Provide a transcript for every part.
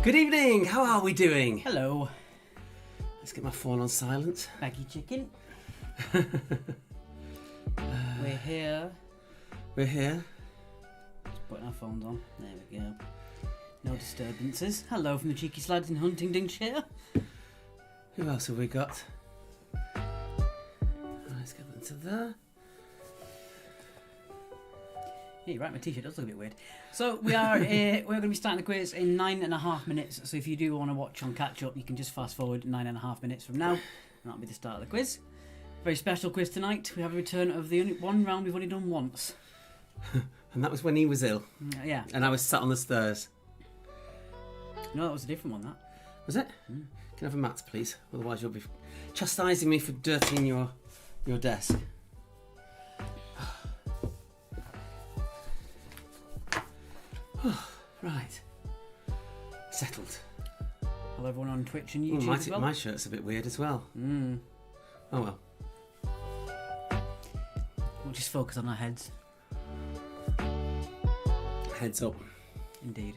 Good evening, how are we doing? Hello, Let's get my phone on silent. Maggie Chicken. We're here. We're here. Just putting our phones on. There we go. No disturbances. Hello from the Cheeky Slags in Huntingdonshire. Who else have we got? Let's get into there. Yeah, you're right, my t-shirt does look a bit weird. So we are we're going to be starting the quiz in 9.5 minutes. So if you do want to watch on catch up, you can just fast forward 9.5 minutes from now. And that'll be the start of the quiz. Very special quiz tonight. We have a return of the only one round we've only done once. And that was when he was ill. Yeah. And I was sat on the stairs. No, that was a different one, that. Was it? Can I have a mat, please? Otherwise you'll be chastising me for dirtying your desk. Right. Settled. Hello everyone on Twitch and YouTube as well. My shirt's a bit weird as well. Oh well. We'll just focus on our heads. Heads up. Indeed.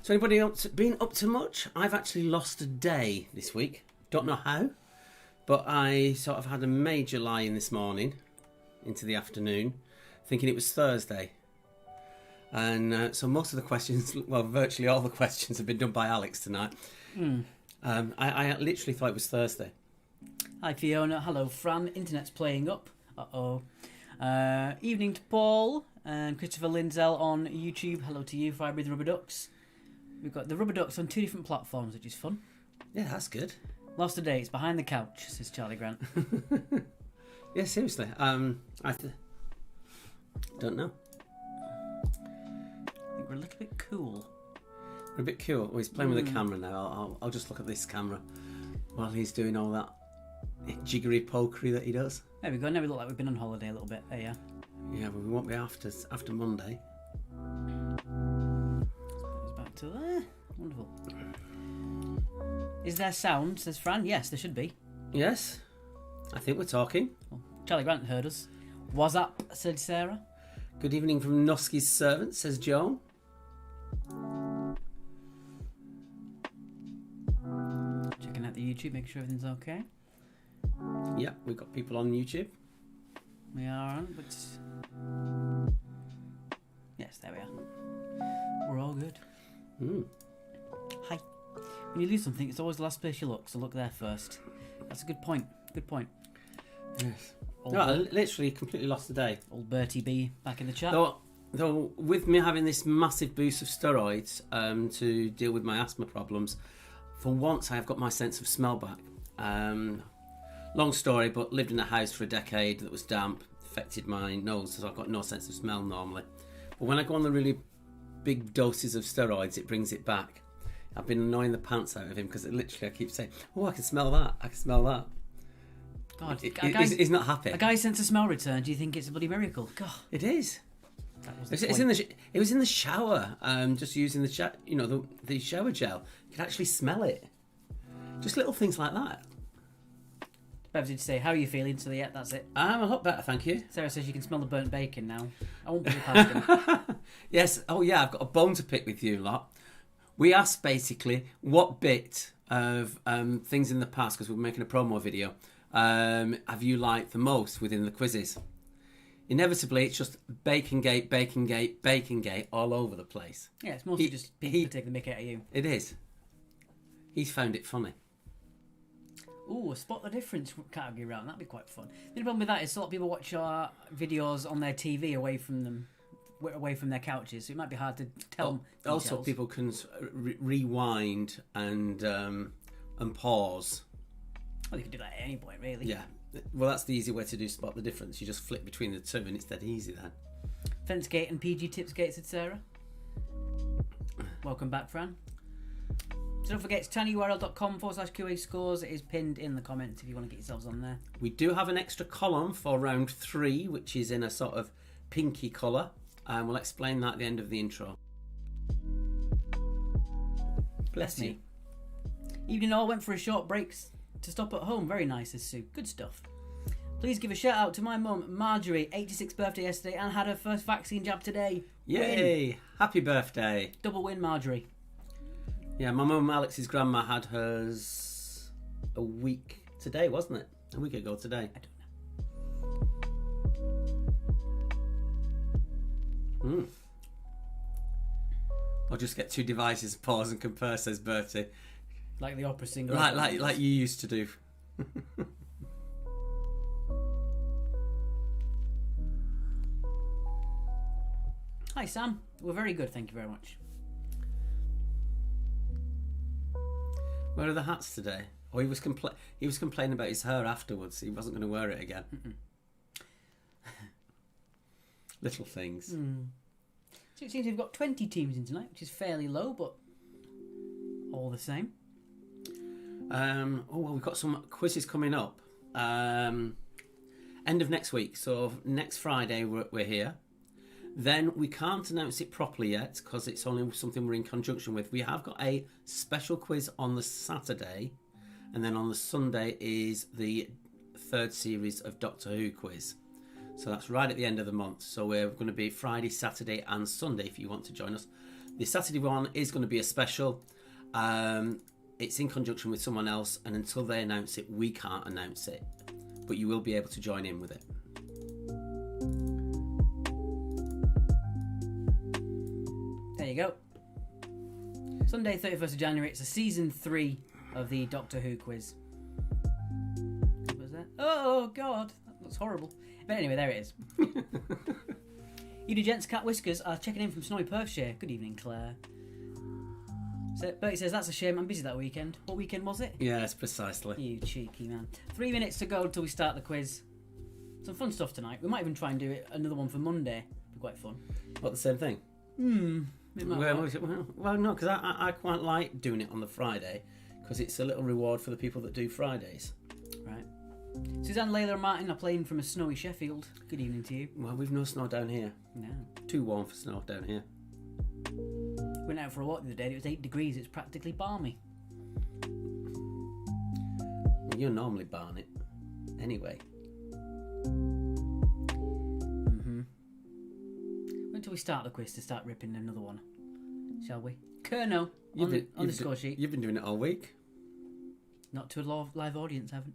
So anybody else been up to much? I've actually lost a day this week. Don't know how, but I sort of had a major lie-in this morning into the afternoon, thinking it was Thursday. And so most of the questions, well, virtually all the questions have been done by Alex tonight. I literally thought it was Thursday. Hi Fiona, hello Fran, internet's playing up. Evening to Paul and Christopher Lindsell on YouTube. Hello to you, Fibre with the Rubber Ducks. We've got the Rubber Ducks on 2 different platforms, which is fun. Yeah, that's good. Lost a day, it's behind the couch, says Charlie Grant. Yeah, seriously. I don't know. I think we're a little bit cool. We're a bit cool. Oh, he's playing with the camera now. I'll just look at this camera while he's doing all that jiggery pokery that he does. There we go, now we look like we've been on holiday a little bit. There you are. Yeah, but we won't be after Monday. Goes back to there. Wonderful. Is there sound, says Fran? Yes, there should be. Yes, I think we're talking. Well, Charlie Grant heard us. What's up, said Sarah. Good evening from Noski's servant, says Joan. Checking out the YouTube, make sure everything's okay. Yeah, we've got people on YouTube. We are on, but... Yes, there we are. We're all good. Hi. When you lose something, it's always the last place you look, so look there first. That's a good point. Good point. Yes. No, I literally completely lost the day. Old Bertie B back in the chat. Though with me having this massive boost of steroids to deal with my asthma problems, for once I have got my sense of smell back. Long story, but lived in a house for a decade that was damp, affected my nose, so I've got no sense of smell normally. But when I go on the really big doses of steroids, it brings it back. I've been annoying the pants out of him because literally I keep saying, "Oh, I can smell that. I can smell that." God, he's not happy. A guy's sense of smell return. Do you think it's a bloody miracle? God, it is. it was in the shower. Just using the shower gel. You can actually smell it. Just little things like that. Bev did say, how are you feeling? So yeah, that's it. I'm a lot better, thank you. Sarah says you can smell the burnt bacon now. I won't put it past him. Yes. Oh yeah, I've got a bone to pick with you lot. We asked basically what bit of things in the past, because we're making a promo video, have you liked the most within the quizzes? Inevitably, it's just Bacongate, Bacongate, Bacongate all over the place. Yeah, it's mostly just people taking the mick out of you. It is. He's found it funny. Ooh, a spot the difference category round. That'd be quite fun. The problem with that is a lot of people watch our videos on their TV away from their couches, so it might be hard to tell. Also, people can rewind and pause. Well, you can do that at any point, really. Yeah. Well, that's the easy way to do spot the difference. You just flip between the two, and it's dead easy then. Fencegate and PG Tipsgate, said Sarah. Welcome back, Fran. So don't forget, it's tinyurl.com/QA scores. It is pinned in the comments if you want to get yourselves on there. We do have an extra column for round 3, which is in a sort of pinky colour. We'll explain that at the end of the intro. Bless you. Evening all, went for a short break to stop at home. Very nice, says Sue. Good stuff. Please give a shout out to my mum, Marjorie, 86th birthday yesterday, and had her first vaccine jab today. Yay! Win. Happy birthday. Double win, Marjorie. Yeah, my mum Alex's grandma had hers a week today, wasn't it? A week ago today. I don't know. I'll just get two devices, pause and compare, says Bertie. Like the opera singer. Like you used to do. Hi, Sam. We're very good, thank you very much. Where are the hats today? Oh, he was complaining about his hair afterwards. He wasn't going to wear it again. Little things. So it seems we've got 20 teams in tonight, which is fairly low, but all the same. We've got some quizzes coming up. End of next week. So next Friday we're here. Then we can't announce it properly yet because it's only something we're in conjunction with. We have got a special quiz on the Saturday, and then on the Sunday is the third series of Doctor Who quiz. So that's right at the end of the month. So we're going to be Friday, Saturday and Sunday if you want to join us. The Saturday one is going to be a special. It's in conjunction with someone else, and until they announce it, we can't announce it. But you will be able to join in with it. There you go. Sunday, 31st of January. It's a season 3 of the Doctor Who quiz. What was that? Oh, God. That looks horrible. But anyway, there it is. You gents, Cat Whiskers are checking in from snowy Perthshire. Good evening, Claire. So Bertie says, that's a shame. I'm busy that weekend. What weekend was it? Yes, precisely. You cheeky man. 3 minutes to go until we start the quiz. Some fun stuff tonight. We might even try and do another one for Monday. Be quite fun. What, the same thing? Well, no, because I quite like doing it on the Friday because it's a little reward for the people that do Fridays. Right. Suzanne, Layla and Martin are playing from a snowy Sheffield. Good evening to you. Well, we've no snow down here. No. Too warm for snow down here. Went out for a walk the other day and it was 8 degrees. It's practically balmy. Well, you're normally Barnet. Anyway. Wait till we start the quiz to start ripping another one. Shall we? Kerno on the score sheet. You've been doing it all week. Not to a live audience, haven't.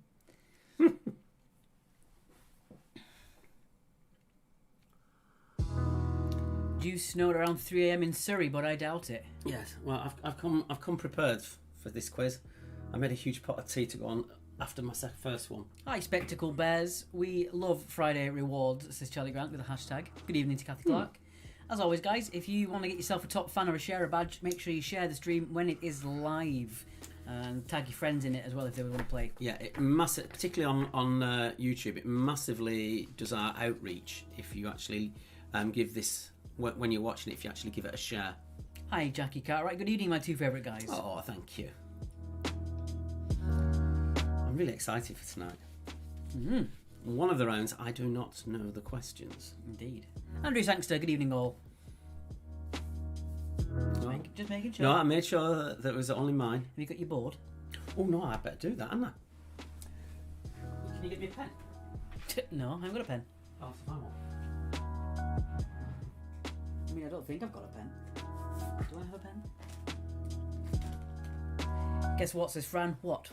Due snowed around 3 a.m. in Surrey, but I doubt it. Yes. Well, I've come prepared for this quiz. I made a huge pot of tea to go on after my first one. Hi, Spectacle Bears. We love Friday rewards, says Charlie Grant with a hashtag. Good evening to Kathy Clark. As always, guys, if you want to get yourself a top fan or a share a badge, make sure you share the stream when it is live. And tag your friends in it as well if they want to play. Yeah, particularly on YouTube, it massively does our outreach if you actually give this, when you're watching it, if you actually give it a share. Hi, Jackie Cartwright. Good evening, my two favourite guys. Oh, thank you. I'm really excited for tonight. Mm-hmm. One of the rounds, I do not know the questions. Indeed. Andrew Sangster, good evening all. Just making sure. No, I made sure that it was only mine. Have you got your board? Oh no, I better do that, haven't I? Can you get me a pen? No, I haven't got a pen. Oh, it's my one. I mean, I don't think I've got a pen. Do I have a pen? Guess what, says Fran? What?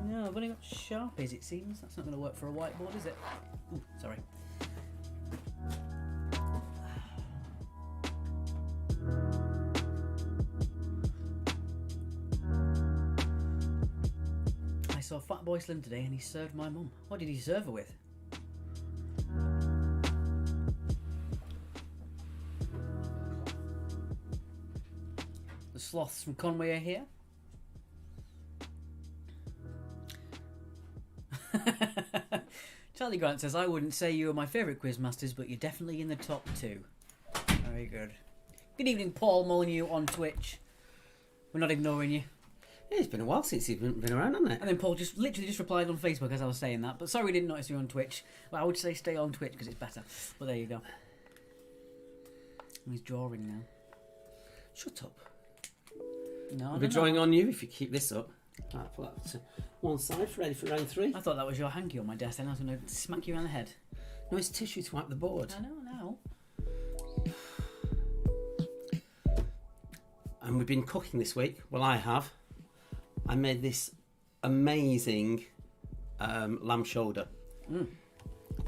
No, I've only got Sharpies, it seems. That's not going to work for a whiteboard, is it? Ooh, sorry. I saw Fatboy Slim today and he served my mum. What did he serve her with? The sloths from Conway are here. Charlie Grant says, I wouldn't say you were my favourite quizmasters, but you're definitely in the top 2. Very good. Good evening, Paul Molyneux on Twitch. We're not ignoring you. Yeah, it's been a while since you've been around, hasn't it? And then Paul literally just replied on Facebook as I was saying that. But sorry we didn't notice you on Twitch. Well, I would say stay on Twitch because it's better. But there you go. He's drawing now. Shut up. I'll be drawing on you if you keep this up. I'll put that to one side, ready for round 3. I thought that was your hanky on my desk, and I was going to smack you around the head. No, it's tissue to wipe the board. I know now. And we've been cooking this week. Well, I have. I made this amazing lamb shoulder.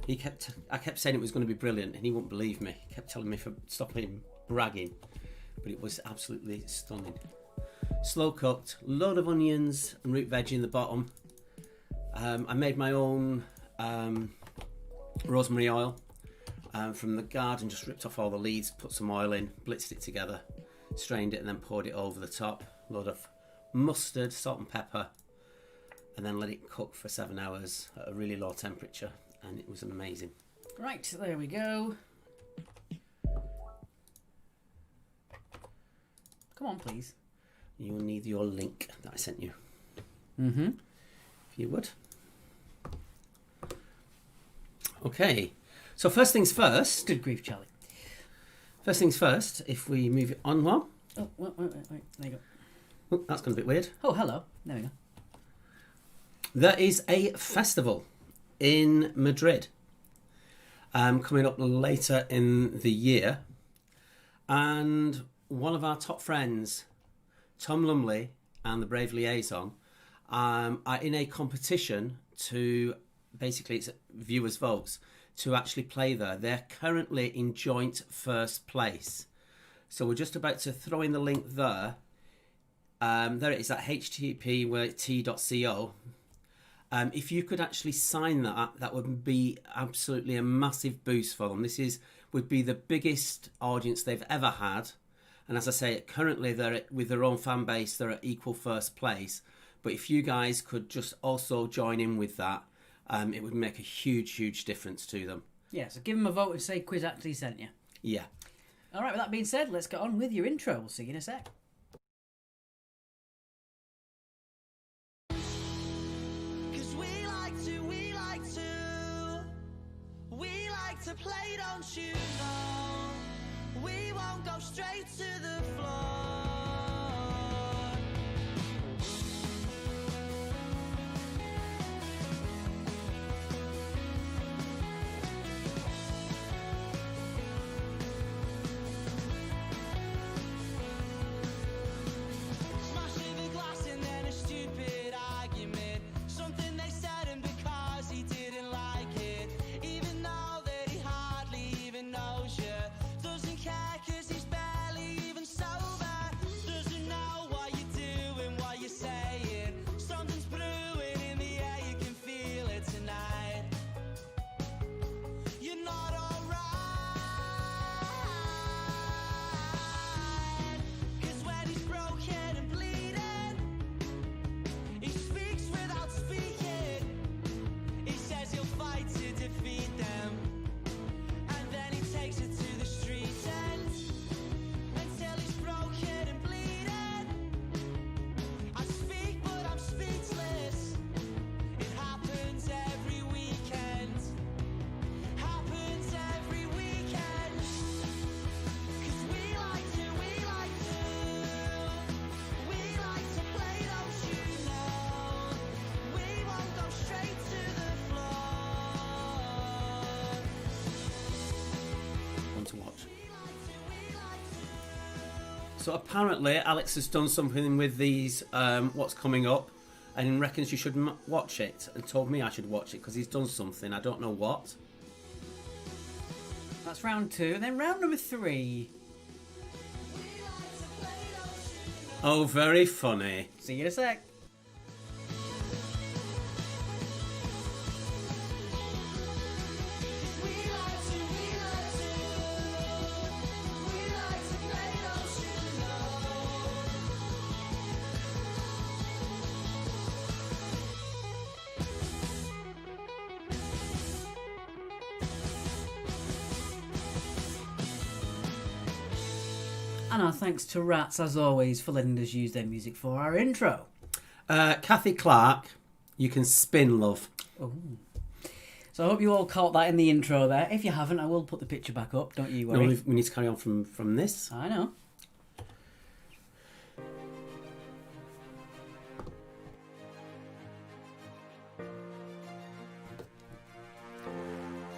I kept saying it was going to be brilliant, and he wouldn't believe me. He kept telling me to stop him bragging, but it was absolutely stunning. Slow cooked, load of onions and root veg in the bottom. I made my own rosemary oil from the garden, just ripped off all the leaves, put some oil in, blitzed it together, strained it, and then poured it over the top. Load of mustard, salt and pepper, and then let it cook for 7 hours at a really low temperature, and it was amazing. Right, there we go. Come on, please. You'll need your link that I sent you. Mm-hmm. If you would. Okay, so first things first. Good grief, Charlie. First things first, if we move it on one. Oh, wait. There you go. Oh, that's gone a bit weird. Oh, hello. There we go. There is a festival in Madrid coming up later in the year. And one of our top friends, Tom Lumley and the Brave Liaison, are in a competition to, basically it's viewers' votes, to actually play there. They're currently in joint first place. So we're just about to throw in the link there. There it is at http://t.co. If you could actually sign that would be absolutely a massive boost for them. This would be the biggest audience they've ever had. And as I say, currently with their own fan base, they're at equal first place. But if you guys could just also join in with that, it would make a huge, huge difference to them. Yeah, so give them a vote and say Quiz actually sent you. Yeah. All right, with that being said, let's get on with your intro. We'll see you in a sec. To play, don't you know? We won't go straight to the floor. Smashing the glass and then a stupid argument. Something they said and because he didn't like it. Even though knows you, doesn't care cause he's barely even sober, doesn't know what you're doing, what you're saying, something's brewing in the air, you can feel it tonight, you're not alright, cause when he's broken and bleeding, he speaks without speaking, he says he'll fight to defeat them. Takes it to the street end until he's broken and bleeding. I speak, but I'm speechless. It happens every weekend. Happens every weekend. 'Cause we like to play, don't you know? We won't go straight to the floor. To watch. So apparently Alex has done something with these what's coming up and reckons you should watch it, and told me I should watch it because he's done something, I don't know what. That's round 2, and then round number 3. Oh, very funny. See you in a sec. And our thanks to Rats, as always, for letting us use their music for our intro. Kathy Clark, you can spin, love. Oh. So I hope you all caught that in the intro there. If you haven't, I will put the picture back up, don't you worry. No, we need to carry on from this. I know.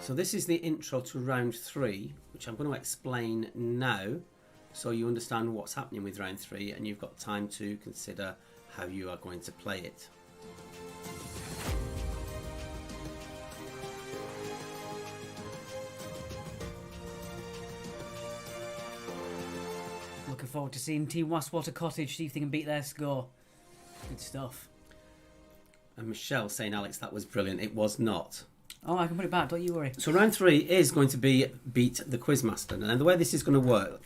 So this is the intro to round 3, which I'm going to explain now, so you understand what's happening with round 3, and you've got time to consider how you are going to play it. Looking forward to seeing Team Wastwater Cottage see if they can beat their score. Good stuff. And Michelle saying, Alex, that was brilliant. It was not. Oh, I can put it back, don't you worry. So round 3 is going to be beat the Quizmaster. And the way this is going to work,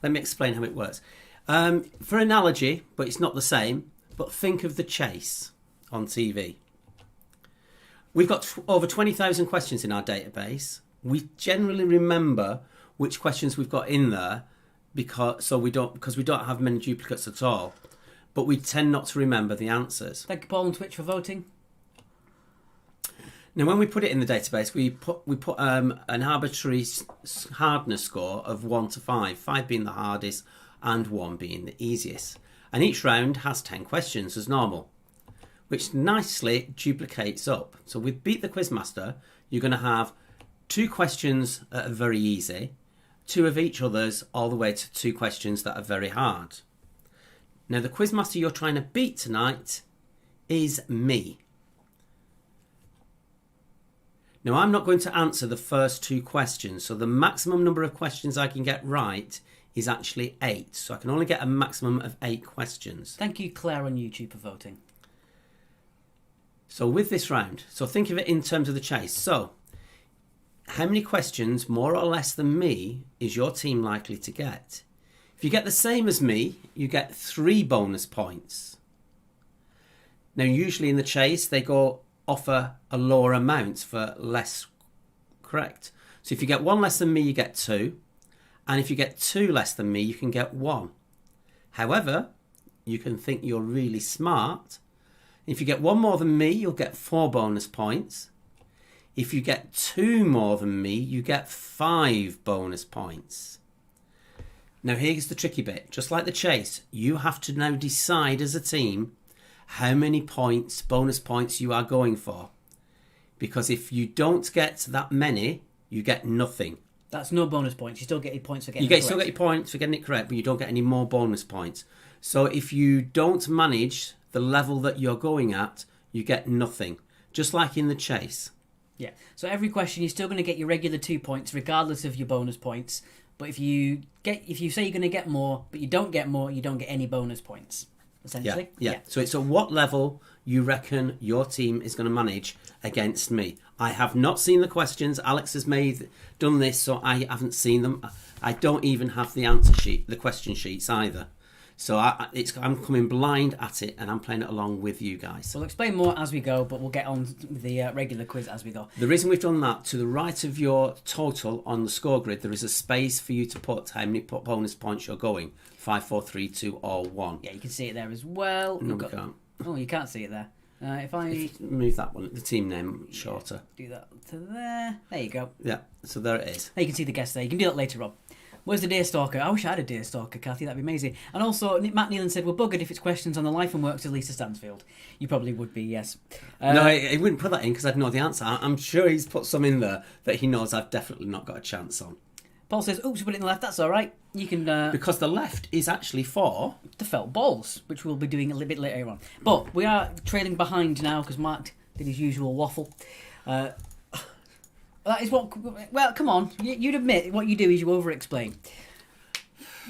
let me explain how it works. For analogy, but it's not the same, but think of The Chase on TV. We've got over 20,000 questions in our database. We generally remember which questions we've got in there because we don't have many duplicates at all. But we tend not to remember the answers. Thank you, Paul, on Twitch, for voting. Now, when we put it in the database, we put an arbitrary hardness score of 1 to 5, 5 being the hardest and 1 being the easiest. And each round has 10 questions as normal, which nicely duplicates up. So with Beat the Quizmaster, you're going to have 2 questions that are very easy, 2 of each others, all the way to 2 questions that are very hard. Now, the Quizmaster you're trying to beat tonight is me. Now, I'm not going to answer the first 2 questions, so the maximum number of questions I can get right is actually 8. So I can only get a maximum of 8 questions. Thank you, Claire, on YouTube, for voting. So with this round, so think of it in terms of The Chase. So, how many questions, more or less than me, is your team likely to get? If you get the same as me, you get 3 bonus points. Now, usually in The Chase, they offer a lower amount for less correct. So if you get 1 less than me, you get 2. And if you get 2 less than me, you can get 1. However, you can think you're really smart. If you get 1 more than me, you'll get 4 bonus points. If you get 2 more than me, you get 5 bonus points. Now here's the tricky bit. Just like The Chase, you have to now decide as a team how many points, bonus points, you are going for. Because if you don't get that many, you get nothing. That's no bonus points. You still get your points for getting You it correct. still get your points for getting it correct, but you don't get any more bonus points. So if you don't manage the level that you're going at, you get nothing. Just like in The Chase. Yeah. So every question, you're still going to get your regular 2 points, regardless of your bonus points. But if you say you're going to get more, but you don't get more, you don't get any bonus points. Essentially. Yeah. So it's at what level you reckon your team is going to manage against me. I have not seen the questions. Alex has done this, so I haven't seen them. I don't even have the answer sheet, the question sheets either. So I'm coming blind at it, and I'm playing it along with you guys. We'll explain more as we go, but we'll get on with the regular quiz as we go. The reason we've done that, to the right of your total on the score grid, there is a space for you to put how many bonus points you're going. 5, 4, 3, 2, or 1. Yeah, you can see it there as well. No, we can't. Oh, you can't see it there. If I move that one, the team name shorter. Do that to there. There you go. Yeah, so there it is. There you can see the guest there. You can do that later on. Where's the Daystalker? I wish I had a Daystalker, Kathy. That'd be amazing. And also, Matt Nealon said, we're buggered if it's questions on the life and works of Lisa Stansfield. You probably would be, yes. No, he wouldn't put that in because I'd know the answer. I'm sure he's put some in there that he knows I've definitely not got a chance on. Paul says, oops, we put it in the left. That's all right. You can... because the left is actually for... the felt balls, which we'll be doing a little bit later on. But we are trailing behind now because Mark did his usual waffle. That is what... Well, come on. You'd admit what you do is you over-explain.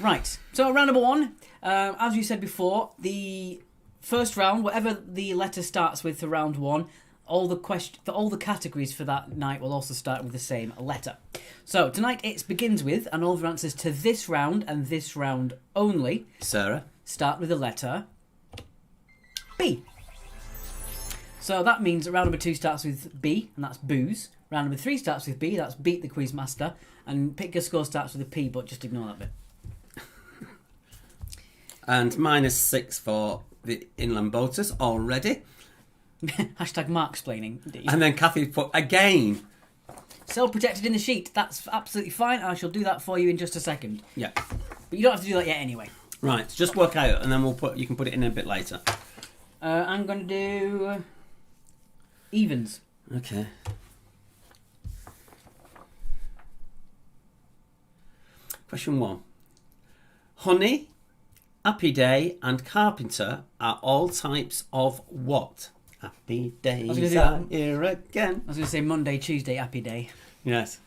Right. So round number 1. As you said before, the first round, whatever the letter starts with for round 1, all the categories for that night will also start with the same letter. So tonight it begins with, and all of your answers to this round and this round only, Sarah, start with the letter B. So that means that round number 2 starts with B, and that's booze. Round number 3 starts with B, that's beat the Quizmaster. And pick your score starts with a P, but just ignore that bit. And -6 for the Inland Boaters already. Hashtag Mark-splaining, indeed. And then Kathy put again. Cell protected in the sheet. That's absolutely fine. I shall do that for you in just a second. Yeah. But you don't have to do that yet anyway. Right, just work out, and then you can put it in a bit later. I'm going to do evens. Okay. Question 1. Honey, happy day, and carpenter are all types of what? Happy days do are that. here again. I was going to say Monday, Tuesday, happy day. Yes.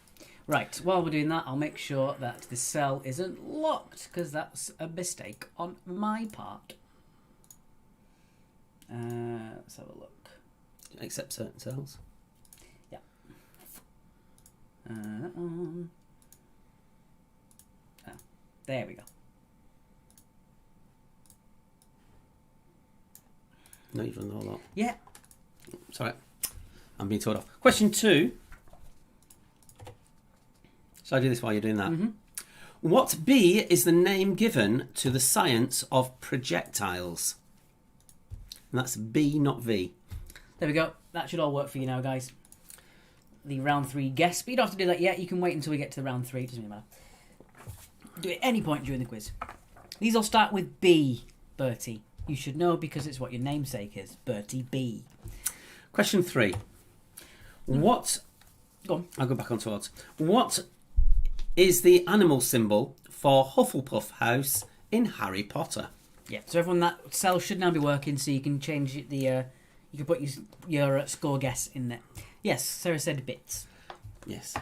Right, while we're doing that, I'll make sure that the cell isn't locked, because that's a mistake on my part. Let's have a look. Except certain cells. Yeah. That one. Oh, there we go. No, you've done the whole lot. Yeah. Sorry. I'm being told off. Question 2. Shall I do this while you're doing that? Mm-hmm. What B is the name given to the science of projectiles? And that's B, not V. There we go. That should all work for you now, guys. The round 3 guess. But you don't have to do that yet. You can wait until we get to the round 3. It doesn't really matter. Do it at any point during the quiz. These all start with B, Bertie. You should know because it's what your namesake is. Bertie B. Question 3. What... Go on. I'll go back on towards. What is the animal symbol for Hufflepuff House in Harry Potter? Yeah, so everyone, that cell should now be working, so you can change it. You can put your score guess in there. Yes, Sarah said bits. Yes.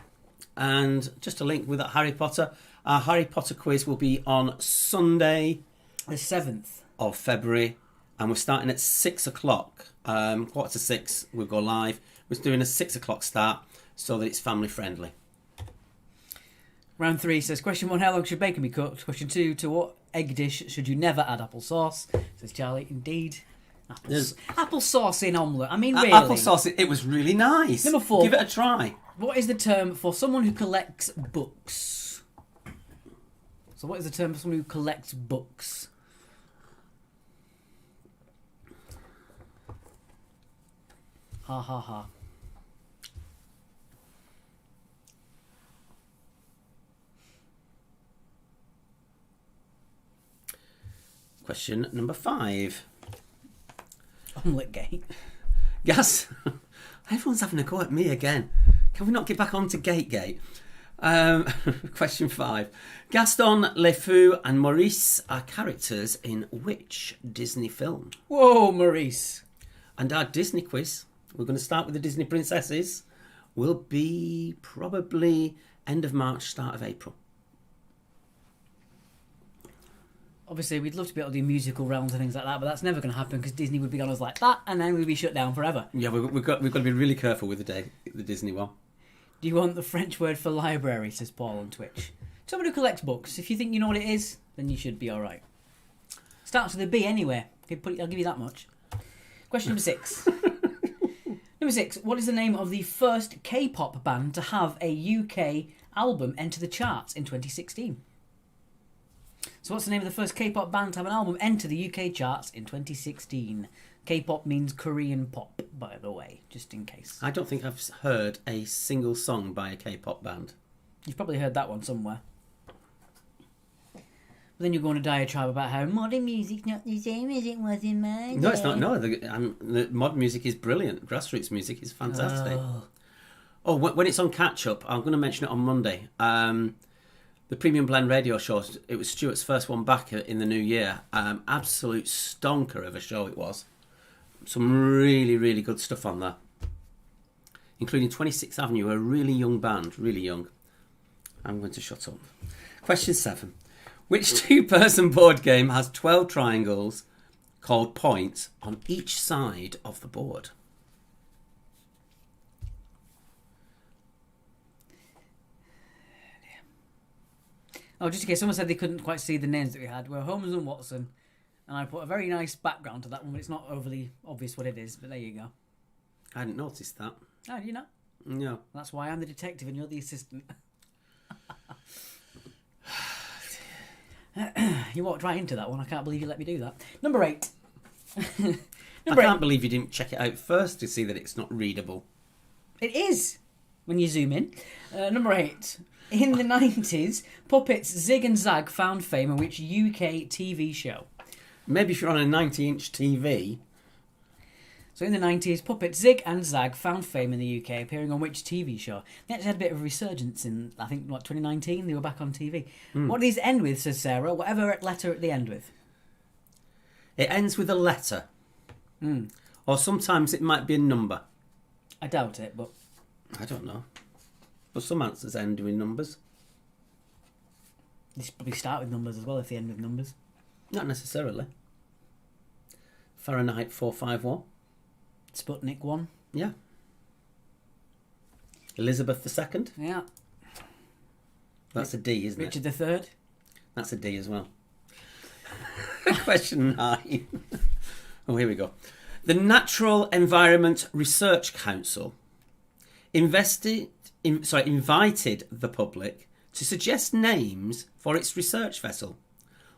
And just a link with that Harry Potter. Our Harry Potter quiz will be on Sunday The 7th. of February, and we're starting at 6 o'clock. 5:45, we'll go live. We're doing a 6 o'clock start so that it's family friendly. Round 3 says, question 1, how long should bacon be cooked? Question 2, to what egg dish should you never add applesauce? Says Charlie, indeed. Applesauce in omelette. I mean, really. Applesauce, it was really nice. Number 4. Give it a try. What is the term for someone who collects books? So what is the term for someone who collects books? Ha ha ha. Question number 5. Omelette gate. Gas. Everyone's having a go at me again. Can we not get back on to Gate? Question 5. Gaston, Le Fou and Maurice are characters in which Disney film? Whoa, Maurice. And our Disney quiz, we're going to start with the Disney princesses, will be probably end of March, start of April. Obviously, we'd love to be able to do musical rounds and things like that, but that's never going to happen because Disney would be on us like that, and then we'd be shut down forever. Yeah, we've got to be really careful with the Disney one. Do you want the French word for library, says Paul on Twitch. Someone who collects books. If you think you know what it is, then you should be all right. Starts with a B anyway. I'll give you that much. Question number 6. Number 6. What is the name of the first K-pop band to have a UK album enter the charts in 2016? So what's the name of the first K-pop band to have an album enter the UK charts in 2016? K-pop means Korean pop, by the way, just in case. I don't think I've heard a single song by a K-pop band. You've probably heard that one somewhere. But then you're going to diatribe about how modern music's not the same as it was in my day. No, it's not. No, the modern music is brilliant. Grassroots music is fantastic. Oh, when it's on Catch Up, I'm going to mention it on Monday. The Premium Blend radio show, it was Stuart's first one back in the new year. Absolute stonker of a show it was. Some really, really good stuff on there. Including 26th Avenue, a really young band, really young. I'm going to shut up. Question 7. Which two-person board game has 12 triangles called points on each side of the board? Oh, just in case someone said they couldn't quite see the names that we had, we're Holmes and Watson, and I put a very nice background to that one, but it's not overly obvious what it is, but there you go. I hadn't noticed that. Oh, do you know? No. That's why I'm the detective and you're the assistant. You walked right into that one. I can't believe you let me do that. Number 8. I can't believe you didn't check it out first to see that it's not readable. It is, when you zoom in. Number 8. In the 90s, puppets Zig and Zag found fame in which UK TV show? Maybe if you're on a 90-inch TV. So in the 90s, puppets Zig and Zag found fame in the UK, appearing on which TV show? They actually had a bit of a resurgence in, I think, 2019? They were back on TV. What do these end with, says Sarah? Whatever letter at the end with. It ends with a letter. Or sometimes it might be a number. I doubt it, but... I don't know. But some answers end with numbers. They should probably start with numbers as well if they end with numbers. Not necessarily. Fahrenheit 451. Sputnik 1. Yeah. Elizabeth II. Yeah. That's a D, isn't Richard it? III. That's a D as well. Question 9. Oh, here we go. The Natural Environment Research Council invited the public to suggest names for its research vessel.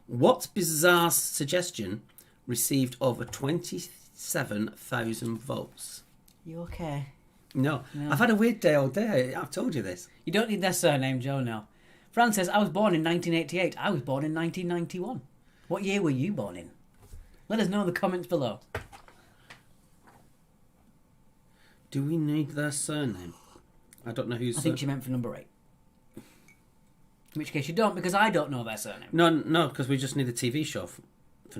What bizarre suggestion received over 27,000 votes? You okay? No. I've had a weird day all day. I've told you this. You don't need their surname, Joe, now. Fran says, I was born in 1988. I was born in 1991. What year were you born in? Let us know in the comments below. Do we need their surname? I don't know who's... I think she meant for number 8. In which case you don't, because I don't know their surname. No, because we just need a TV show for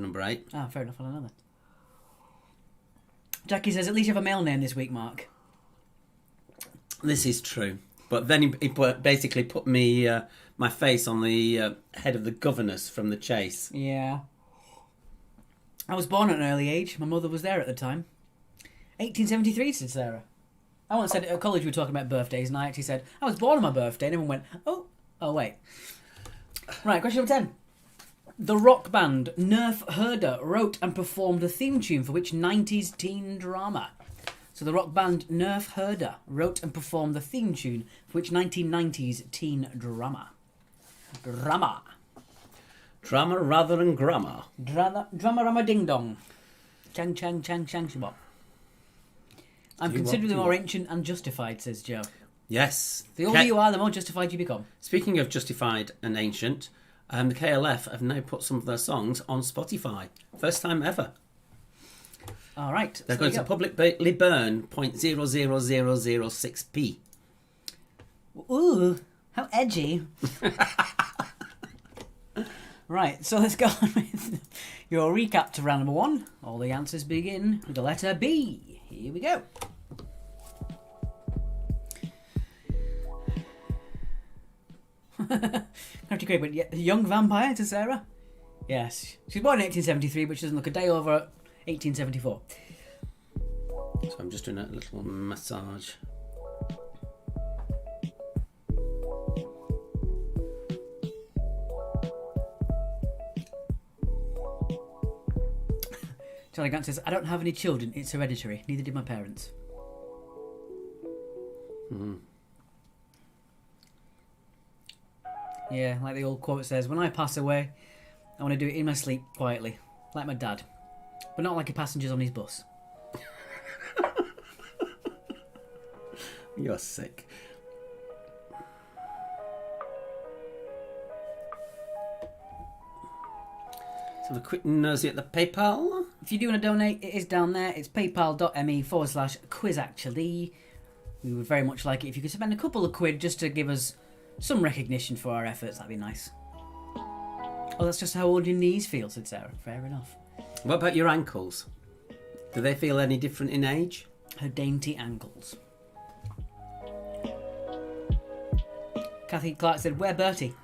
number 8. Ah, fair enough, I'll know that. Jackie says, at least you have a male name this week, Mark. This is true. But then he basically put me my face on the head of the governess from The Chase. Yeah. I was born at an early age. My mother was there at the time. 1873, said Sarah. I once said at college we were talking about birthdays, and I actually said, I was born on my birthday, and everyone went, oh wait. Right, question number 10. The rock band Nerf Herder wrote and performed the theme tune for which 90s teen drama? So the rock band Nerf Herder wrote and performed the theme tune for which 1990s teen drama? Drama rather than grammar. Drama rama ding dong. Chang chang chang chang shabop. I'm considerably more ancient and justified, says Joe. Yes. The older you are, the more justified you become. Speaking of justified and ancient, the KLF have now put some of their songs on Spotify. First time ever. All right. They're going to publicly burn 0.00006p. Ooh, how edgy. Right, so let's go on with your recap to round number 1. All the answers begin with the letter B. Here we go. Pretty great, but young vampire to Sarah? Yes. She was born in 1873, but she doesn't look a day over 1874. So I'm just doing a little massage. Charlie Grant says, I don't have any children, it's hereditary. Neither did my parents. Yeah, like the old quote says, when I pass away, I want to do it in my sleep quietly, like my dad. But not like a passenger's on his bus. You're sick. Let's have a quick nosy at the PayPal. If you do want to donate, it is down there. It's paypal.me/quiz actually. We would very much like it if you could spend a couple of quid just to give us some recognition for our efforts. That'd be nice. Oh, that's just how old your knees feel, said Sarah. Fair enough. What about your ankles? Do they feel any different in age? Her dainty ankles. Kathy Clark said, where Bertie?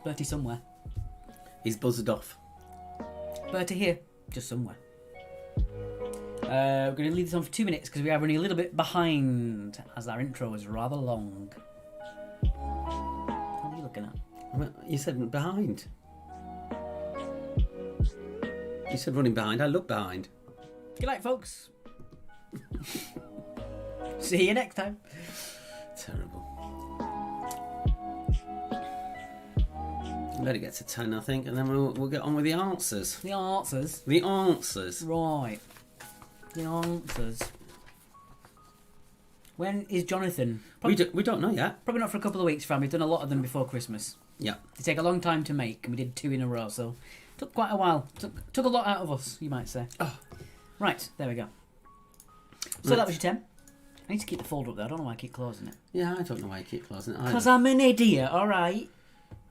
Bertie somewhere. He's buzzed off. Bertie here. Just somewhere. We're going to leave this on for 2 minutes because we are running a little bit behind as our intro is rather long. What are you looking at? Well, you said behind. You said running behind. I look behind. Good night, folks. See you next time. Terrible. Let it get to 10, I think, and then we'll get on with the answers. The answers. The answers. Right. The answers. When is Jonathan? We don't know yet. Probably not for a couple of weeks, Fran. We've done a lot of them before Christmas. Yeah. They take a long time to make, and we did 2 in a row, so took quite a while. Took a lot out of us, you might say. Oh. Right, there we go. So that was your 10. I need to keep the folder up there. I don't know why I keep closing it. Yeah, I don't know why you keep closing it. Because I'm an idiot, alright?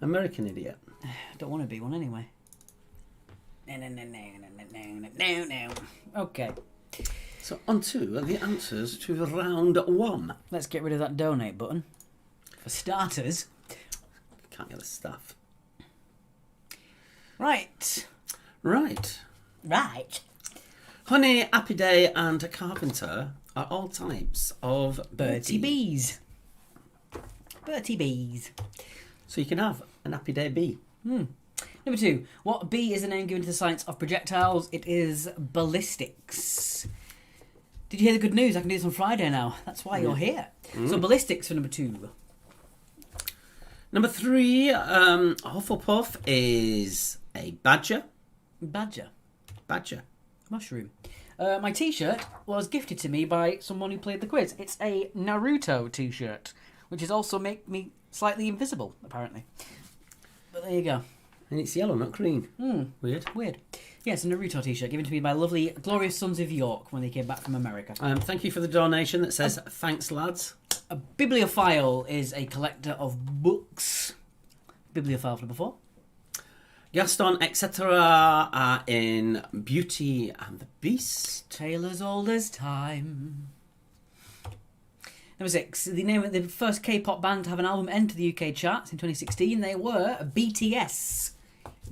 American idiot. I don't want to be one anyway. No. Okay, So on to the answers to round 1. let's get rid of that donate button. For starters. Can't get the stuff. Right. Right. Honey, Happy Day and Carpenter are all types of Bertie bees. Bertie bees. So you can have an Happy Day bee. Number 2. What bee is the name given to the science of projectiles? It is ballistics. Did you hear the good news? I can do this on Friday now. That's why you're here. So ballistics for number 2. Number 3, Hufflepuff is a badger. Badger. Mushroom. My t-shirt was gifted to me by someone who played the quiz. It's a Naruto t-shirt, which is also make me slightly invisible, apparently. But there you go. And it's yellow, not green. Weird. Yeah, it's a Naruto t-shirt given to me by lovely Glorious Sons of York when they came back from America. Thank you for the donation that says, thanks, lads. A bibliophile is a collector of books. Bibliophile for number 4. Gaston, etc. are in Beauty and the Beast. Tale as old as time. Number 6. The first K-pop band to have an album enter the UK charts in 2016. They were BTS.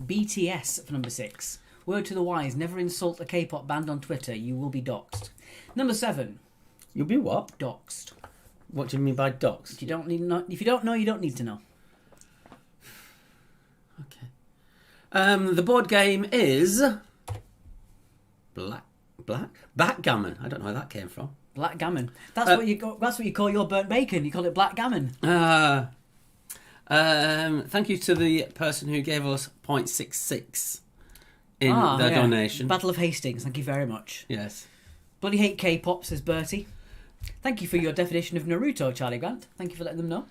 BTS for number 6. Word to the wise: never insult a K-pop band on Twitter. You will be doxxed. Number 7. You'll be what? Doxxed. What do you mean by doxed? If you don't know, you don't need to know. Okay. The board game is Backgammon. I don't know where that came from. Blackgammon. That's what you call your burnt bacon. You call it blackgammon. Thank you to the person who gave us 0.66 in their donation. Battle of Hastings. Thank you very much. Yes. Bloody hate K-pop, says Bertie. Thank you for your definition of Naruto, Charlie Grant. Thank you for letting them know.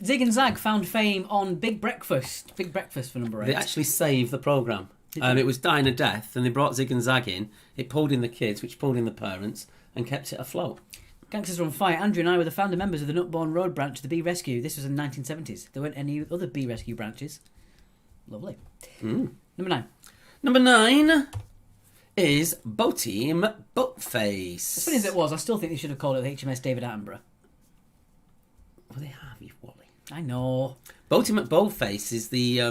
Zig and Zag found fame on Big Breakfast. Big Breakfast for number 8. They actually saved the programme. It was dying a death, and they brought Zig and Zag in. It pulled in the kids, which pulled in the parents, and kept it afloat. Gangsters are on fire. Andrew and I were the founder members of the Nutbourne Road branch of the Bee Rescue. This was in the 1970s. There weren't any other Bee Rescue branches. Lovely. Number 9. Number 9 is Boaty McButtface. As funny as it was, I still think they should have called it the HMS David Attenborough. Well, they have, you Wally. I know. Boaty McButtface is the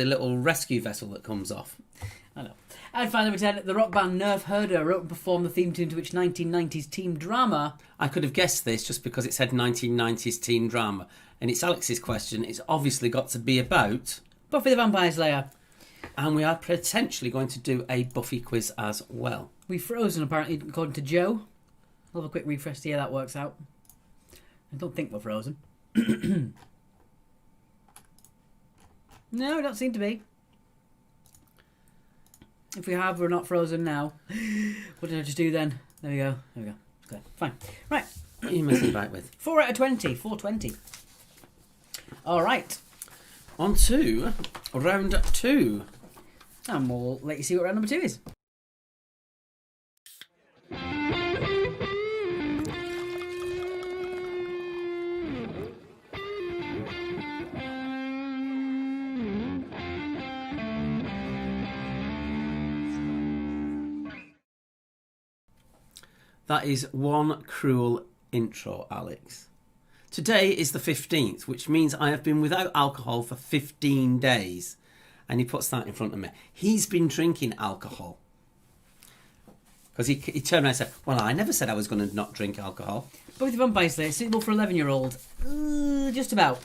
little rescue vessel that comes off. I know. And finally, number 10, the rock band Nerf Herder wrote and performed the theme tune to which 1990s teen drama? I could have guessed this just because it said 1990s teen drama. And it's Alex's question. It's obviously got to be about Buffy the Vampire Slayer. And we are potentially going to do a Buffy quiz as well. We've frozen, apparently, according to Joe. I'll have a quick refresh to see how that works out. I don't think we're frozen. No, we don't seem to be. If we have, we're not frozen now. What did I just do then? There we go. Okay, fine. Right. What are you messing about with? 4 out of 20. 420. All right. On to round 2. And we'll let you see what round number 2 is. That is one cruel intro, Alex. Today is the 15th, which means I have been without alcohol for 15 days. And he puts that in front of me. He's been drinking alcohol. Because he turned around and said, well, I never said I was going to not drink alcohol. Buffy the Vampire Slayer, suitable for 11-year-old. Just about.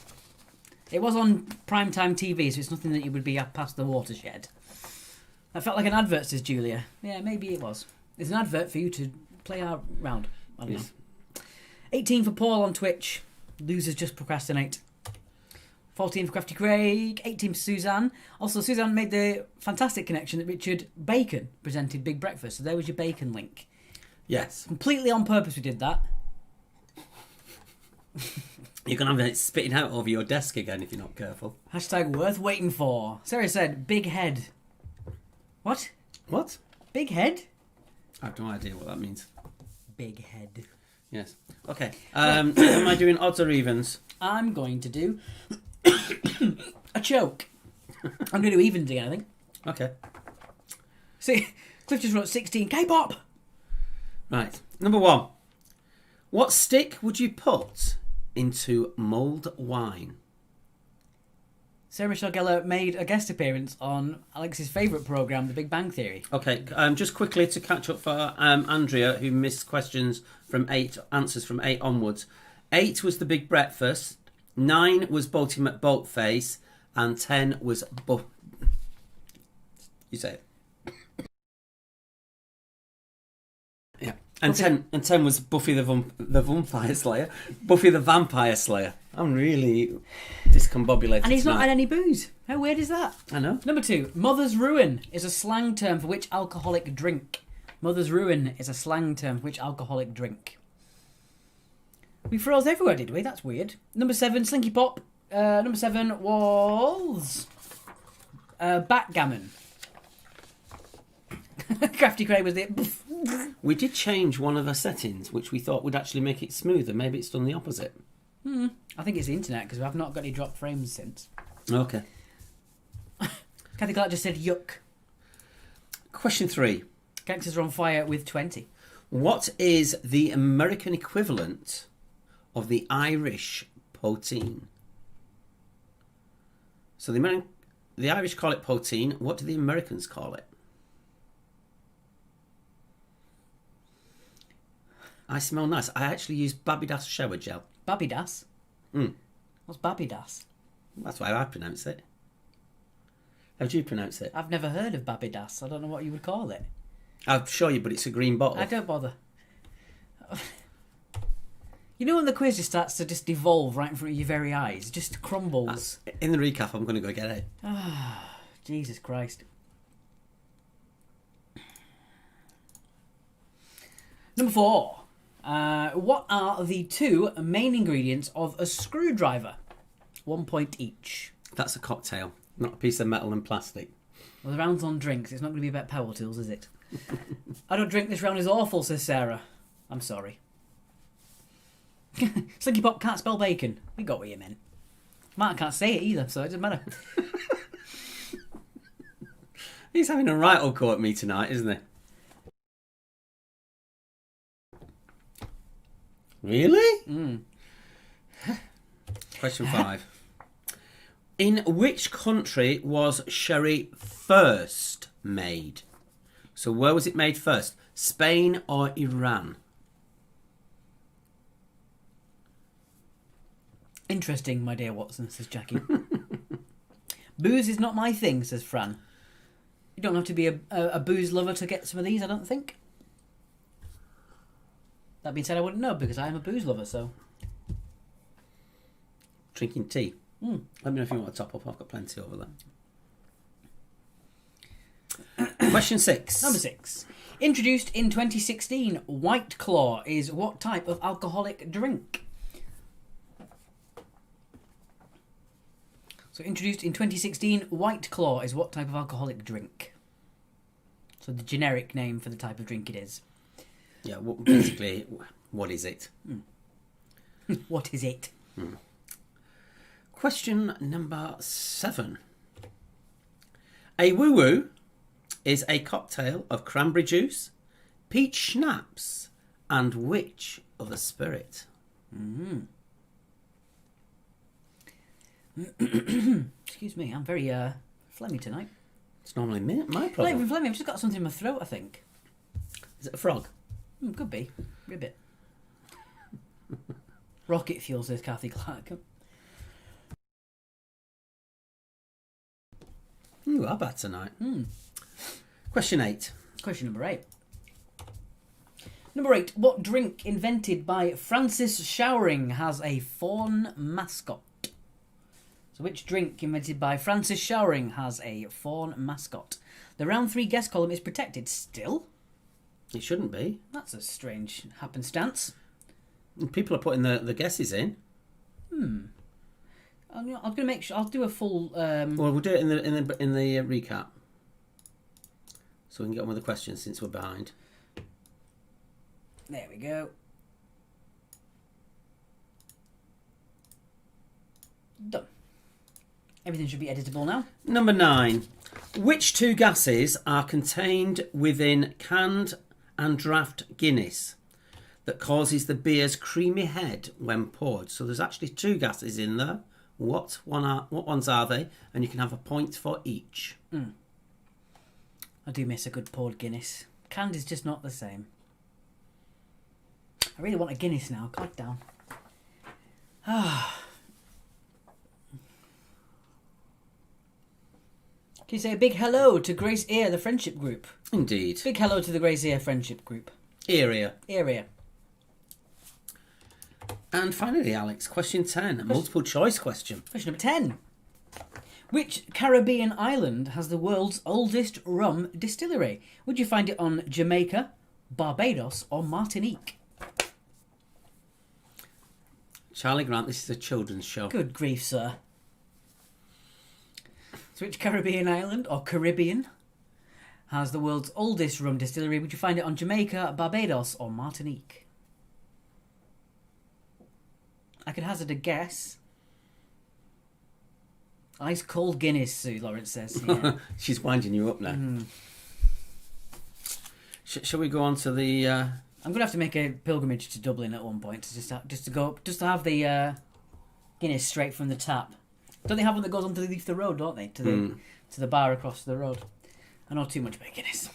It was on primetime TV, so it's nothing that you would be past the watershed. That felt like an advert, says Julia. Yeah, maybe it was. It's an advert for you to play our round. I don't know. 18 for Paul on Twitch. Losers just procrastinate. 14 for Crafty Craig. 18 for Suzanne. Also, Suzanne made the fantastic connection that Richard Bacon presented Big Breakfast. So there was your bacon link. Yes. Completely on purpose we did that. You're going to have it spitting out over your desk again if you're not careful. Hashtag worth waiting for. Sarah said, big head. What? What? Big head? I have no idea what that means. big head. Yes. Okay. Am I doing odds or evens? I'm going to do a choke. I'm going to do evens again, I think. Okay. See, Cliff just wrote 16 K-pop. Right. Number 1. What stick would you put into mulled wine? Sarah Michelle Gellar made a guest appearance on Alex's favourite programme, The Big Bang Theory. Okay, just quickly to catch up for Andrea, who missed questions from 8, answers from 8 onwards. 8 was The Big Breakfast, 9 was Boaty McBoatface, and 10 was... You say it. Yeah. And Okay. 10 was Buffy the Vampire Slayer. Buffy the Vampire Slayer. I'm really discombobulated And he's not tonight. had any booze. How weird is that? I know. Number 2, Mother's Ruin is a slang term for which alcoholic drink? Mother's Ruin is a slang term for which alcoholic drink? We froze everywhere, did we? That's weird. Number 7, Slinky Pop. Number 7 was... backgammon. Crafty Craig was the... We did change one of our settings, which we thought would actually make it smoother. Maybe it's done the opposite. I think it's the internet, because I've not got any dropped frames since. Okay. Kathy Clark just said yuck. Question 3. Cactus are on fire with 20. What is the American equivalent of the Irish poteen? So the Irish call it poteen. What do the Americans call it? I smell nice. I actually use Babydas shower gel. Babydas? What's Babydas? That's why I pronounce it. How do you pronounce it? I've never heard of Babydas. I don't know what you would call it. I'll show you, but it's a green bottle. I don't bother. You know when the quiz just starts to just devolve right in front of your very eyes? It just crumbles. In the recap, I'm going to go get it. Jesus Christ. Number 4. What are the 2 main ingredients of a screwdriver? 1 point each. That's a cocktail, not a piece of metal and plastic. Well, the round's on drinks. It's not going to be about power tools, is it? I don't drink. This round is awful, says Sarah. I'm sorry. Slinky Pop can't spell bacon. We got what you meant. Mark can't say it either, so it doesn't matter. He's having a right old go at me tonight, isn't he? Really? Question 5. In which country was sherry first made? So where was it made first? Spain or Iran? Interesting, my dear Watson, says Jackie. Booze is not my thing, says Fran. You don't have to be a booze lover to get some of these, I don't think. That being said, I wouldn't know because I am a booze lover, so... Drinking tea. Let me know if you want to top up. I've got plenty over there. Question 6. Number 6. Introduced in 2016, White Claw is what type of alcoholic drink? So introduced in 2016, White Claw is what type of alcoholic drink? So the generic name for the type of drink it is. Yeah, basically, what is it? What is it? Question number 7. A woo-woo is a cocktail of cranberry juice, peach schnapps, and which other spirit? Excuse me, I'm very phlegmy tonight. It's normally my Not problem. even phlegmy, I've just got something in my throat, I think. Is it a frog? Could be. Ribbit. Rocket fuel, says Kathy Clark. Ooh, how bad tonight. Question 8. Question number 8. Number 8. What drink invented by Francis Showering has a fawn mascot? So which drink invented by Francis Showering has a fawn mascot? The round 3 guess column is protected still. It shouldn't be. That's a strange happenstance. People are putting the guesses in. I'm going to make sure. I'll do a full. Well, we'll do it in the recap, so we can get on with the questions since we're behind. There we go. Done. Everything should be editable now. Number 9. Which 2 gases are contained within canned and draft Guinness that causes the beer's creamy head when poured? So there's actually 2 gases in there. What ones are they? And you can have a point for each. I do miss a good poured Guinness. Canned is just not the same. I really want a Guinness now. God damn. Can you say a big hello to Grace Ear, the friendship group? Indeed. Big hello to the Grace Ear friendship group. Area. Area. And finally, Alex, question 10, a multiple choice question. Question number 10. Which Caribbean island has the world's oldest rum distillery? Would you find it on Jamaica, Barbados, or Martinique? Charlie Grant, this is a children's show. Good grief, sir. So which Caribbean island, or Caribbean, has the world's oldest rum distillery? Would you find it on Jamaica, Barbados, or Martinique? I could hazard a guess. Ice cold Guinness, Sue Lawrence says. Yeah. She's winding you up now. Shall we go on to the... I'm going to have to make a pilgrimage to Dublin at one point just to have the Guinness straight from the tap. Don't they have one that goes on to the road, don't they? To the bar across the road. I know too much about Guinness.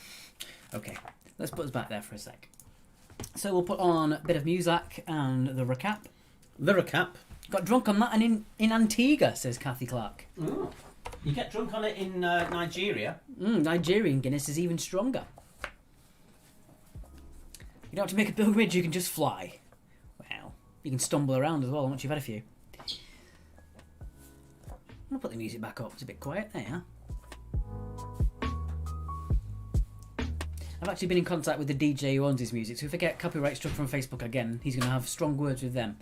Okay, let's put us back there for a sec. So we'll put on a bit of music and the recap. The recap. Got drunk on that and in Antigua, says Kathy Clark. Oh. You get drunk on it in Nigeria. Nigerian Guinness is even stronger. You don't have to make a pilgrimage, you can just fly. Well, you can stumble around as well once you've had a few. I'll put the music back up, it's a bit quiet. There you are. I've actually been in contact with the DJ who owns his music, so if I get copyright struck from Facebook again, he's going to have strong words with them.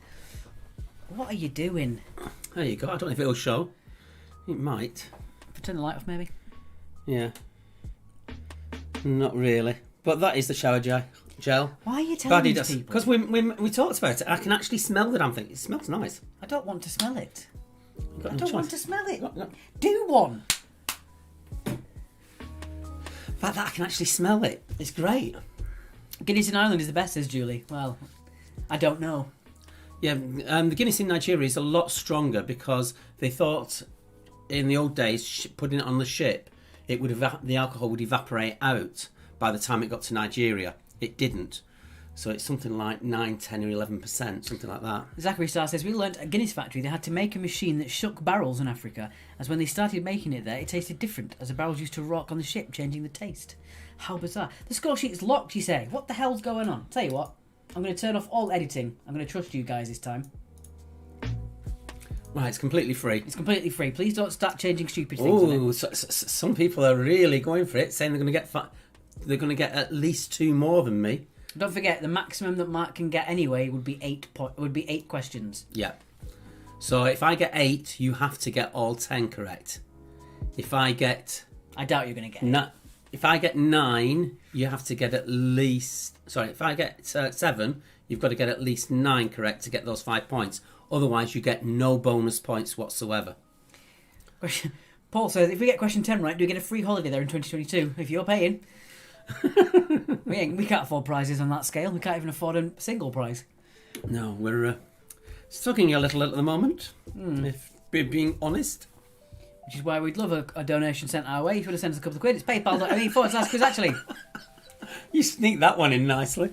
What are you doing? There you go. I don't know if it'll show. It might. Turn the light off, maybe? Yeah. Not really. But that is the shower gel. Why are you telling these people? Because we talked about it. I can actually smell the damn thing. It smells nice. I don't want to smell it. I don't want to smell it. No. Do one. The fact that I can actually smell it. It's great. Guinness in Ireland is the best, says Julie. Well, I don't know. Yeah, the Guinness in Nigeria is a lot stronger because they thought in the old days putting it on the ship, it would the alcohol would evaporate out by the time it got to Nigeria. It didn't. So it's something like 9, 10 or 11%, something like that. Zachary Starr says, we learnt at Guinness factory they had to make a machine that shook barrels in Africa, as when they started making it there, it tasted different, as the barrels used to rock on the ship, changing the taste. How bizarre. The score sheet's locked, you say. What the hell's going on? Tell you what, I'm going to turn off all editing. I'm going to trust you guys this time. Right, it's completely free. It's completely free. Please don't start changing stupid things on it. Oh, some people are really going for it, saying they're going to get at least 2 more than me. Don't forget, the maximum that Mark can get anyway would be 8 questions. Yeah. So if I get 8, you have to get all 10 correct. If I doubt you're going to get it. If I get 9, you have to get at least... Sorry, if I get 7, you've got to get at least 9 correct to get those 5 points. Otherwise, you get no bonus points whatsoever. Paul says, if we get question 10 right, do we get a free holiday there in 2022? If you're paying... we can't afford prizes on that scale. We can't even afford a single prize. No, we're struggling a little at the moment, if we're being honest. Which is why we'd love a donation sent our way. If you want to send us a couple of quid, it's paypal.me/quiz actually. You sneak that one in nicely.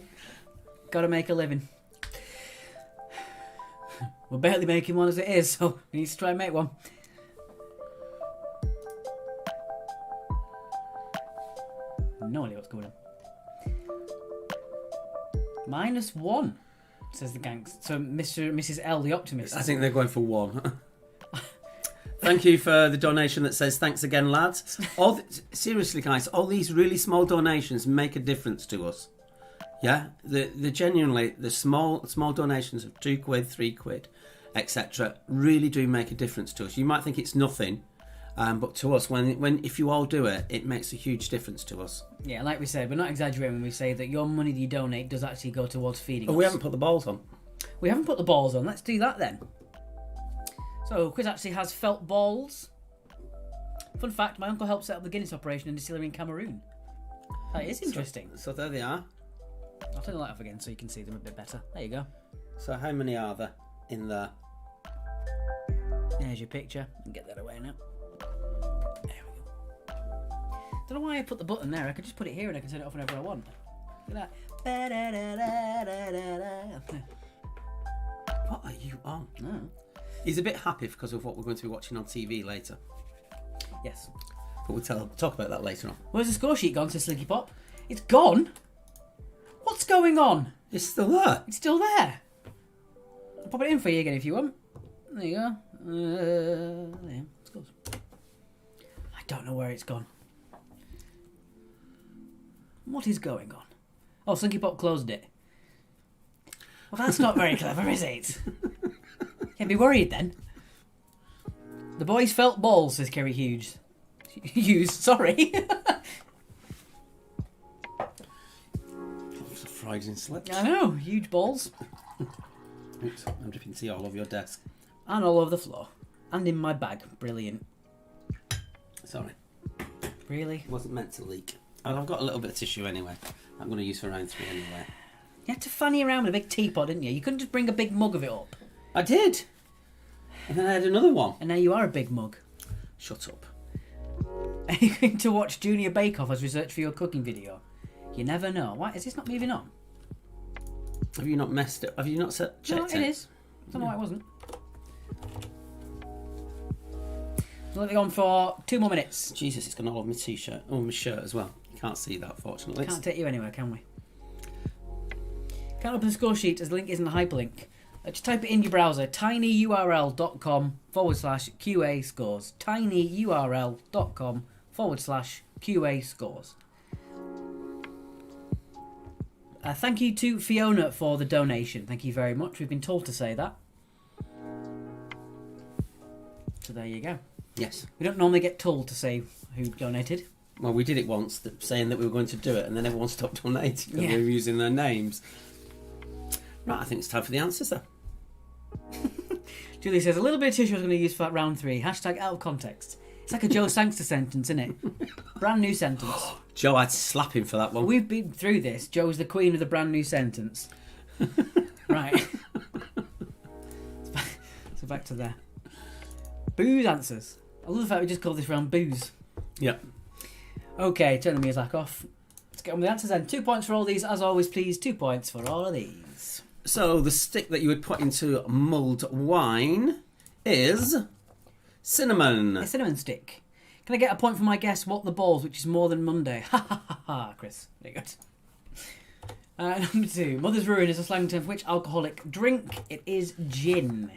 Got to make a living. We're barely making one as it is, so we need to try and make one. No idea what's going on. -1, says the gangs. So Mr. and Mrs. L, the optimist. I think they're going for 1. Thank you for the donation that says, thanks again, lads. Seriously, guys, all these really small donations make a difference to us. Yeah? The genuinely, the small donations of 2 quid, 3 quid, etc. really do make a difference to us. You might think it's nothing, But to us, when if you all do it, it makes a huge difference to us. Yeah, like we said, we're not exaggerating when we say that your money that you donate does actually go towards feeding us. We haven't put the balls on. We haven't put the balls on. Let's do that then. So, Quiz actually has felt balls. Fun fact, my uncle helped set up the Guinness operation in a distillery in Cameroon. That is interesting. So there they are. I'll turn the light off again so you can see them a bit better. There you go. So how many are there in there? There's your picture. And get that away now. There we go. Don't know why I put the button there. I could just put it here and I can turn it off whenever I want. Look at that. What are you on? Oh. He's a bit happy because of what we're going to be watching on TV later. Yes. But we'll talk about that later on. Where's the score sheet gone, says Slinky Pop? It's gone? What's going on? It's still there. It's still there. I'll pop it in for you again if you want. There you go. There. Scores. I don't know where it's gone. What is going on? Oh, Slinky Pop closed it. Well, that's not very clever, is it? Can't be worried then. The boys felt balls, says Kerry Hughes. Hughes, sorry. It's a Friday slip. I know, huge balls. Oops, I'm dripping tea all over your desk. And all over the floor. And in my bag. Brilliant. Sorry. Really? It wasn't meant to leak. And I've got a little bit of tissue anyway. I'm going to use for round 3 anyway. You had to fanny around with a big teapot, didn't you? You couldn't just bring a big mug of it up. I did. And then I had another one. And now you are a big mug. Shut up. Are you going to watch Junior Bake Off as research for your cooking video? You never know. Why is this not moving on? Have you not messed it? Have you not checked it? No, it is. Don't know why it wasn't. So let it go on for 2 more minutes. Jesus, it's gone all over my t-shirt. Oh, my shirt as well. You can't see that, fortunately. Can't take you anywhere, can we? Can't open the score sheet as the link isn't a hyperlink. Just type it in your browser, tinyurl.com/QA scores. tinyurl.com/QA scores. Thank you to Fiona for the donation. Thank you very much. We've been told to say that. So there you go. Yes. We don't normally get told to say who donated. Well, we did it once, saying that we were going to do it, and then everyone stopped donating because we were using their names. Right, I think it's time for the answers, though. Julie says, a little bit of tissue I was going to use for round 3. Hashtag out of context. It's like a Joe Sangster sentence, isn't it? Brand new sentence. Joe, I'd slap him for that one. We've been through this. Joe's the queen of the brand new sentence. Right. So back to there. Booze answers. I love the fact we just call this round booze. Yep. Okay, turn the music off. Let's get on with the answers then. 2 points for all these, as always, please. 2 points for all of these. So the stick that you would put into mulled wine is cinnamon. A cinnamon stick. Can I get a point for my guess? What the balls, which is more than Monday? Ha ha ha ha, Chris. Very good. Number 2. Mother's Ruin is a slang term for which alcoholic drink? It is gin.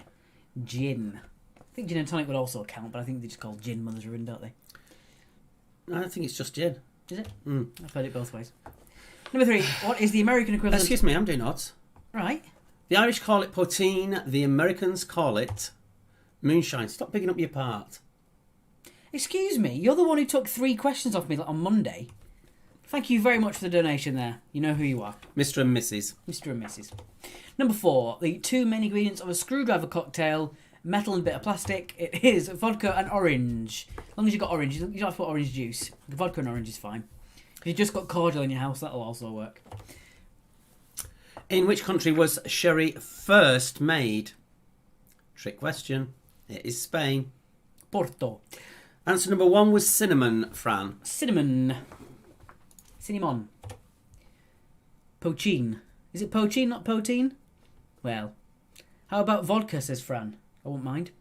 Gin. I think gin and tonic would also count, but I think they just call gin Mother's Ruin, don't they? I think it's just gin. Is it? Mm. I've heard it both ways. Number 3. What is the American equivalent? Excuse me, I'm doing odds. Right. The Irish call it poteen. The Americans call it moonshine. Stop picking up your part. Excuse me, you're the one who took 3 questions off me on Monday. Thank you very much for the donation there. You know who you are. Mr. and Mrs. Mr. and Mrs. Number 4. The 2 main ingredients of a screwdriver cocktail, metal and bit of plastic. It is vodka and orange. As long as you've got orange, you don't have to put orange juice. Vodka and orange is fine. If you've just got cordial in your house, that'll also work. In which country was sherry first made? Trick question. It is Spain. Porto. Answer number 1 was cinnamon, Fran. Cinnamon. Cinnamon. Poachine. Is it poachine, not poteen? Well. How about vodka, says Fran. I won't mind.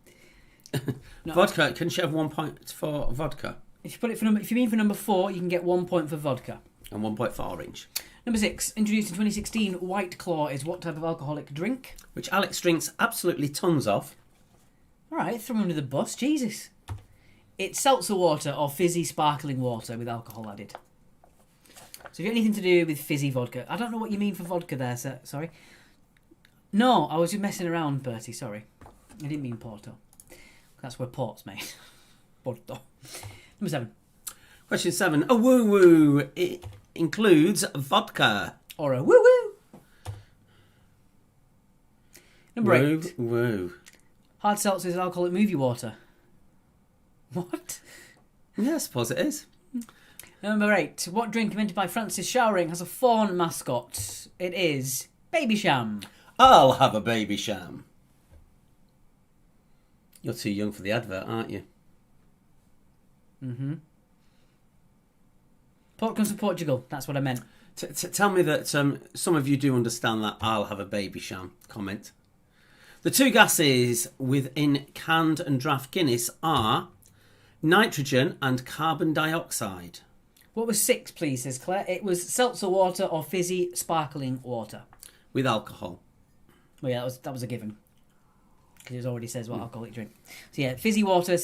No, Vodka. Can she have 1 point for vodka? If you put it for if you mean for number 4, you can get 1 point for vodka. And 1 point for orange. Number 6, introduced in 2016, White Claw is what type of alcoholic drink? Which Alex drinks absolutely tons of. All right, throw him under the bus. Jesus. It's seltzer water or fizzy sparkling water with alcohol added. So if you have anything to do with fizzy vodka, I don't know what you mean for vodka there, sir. Sorry. No, I was just messing around, Bertie. Sorry, I didn't mean Porto. That's where port's made. Porto. Number 7. Question 7. A woo-woo. It includes vodka. Or a woo-woo. Number 8. Woo. Hard seltzer is alcoholic movie water. What? Yeah, I suppose it is. Number 8. What drink invented by Francis Showering has a fawn mascot? It is Baby Sham. I'll have a baby sham. You're too young for the advert, aren't you? Mm-hmm. Port comes from Portugal. That's what I meant. Tell me that some of you do understand that I'll have a baby sham comment. The two gases within canned and draft Guinness are nitrogen and carbon dioxide. What was 6, please, says Claire? It was seltzer water or fizzy sparkling water. With alcohol. Well, yeah, that was a given. Because it already says what alcoholic drink. So yeah, fizzy water,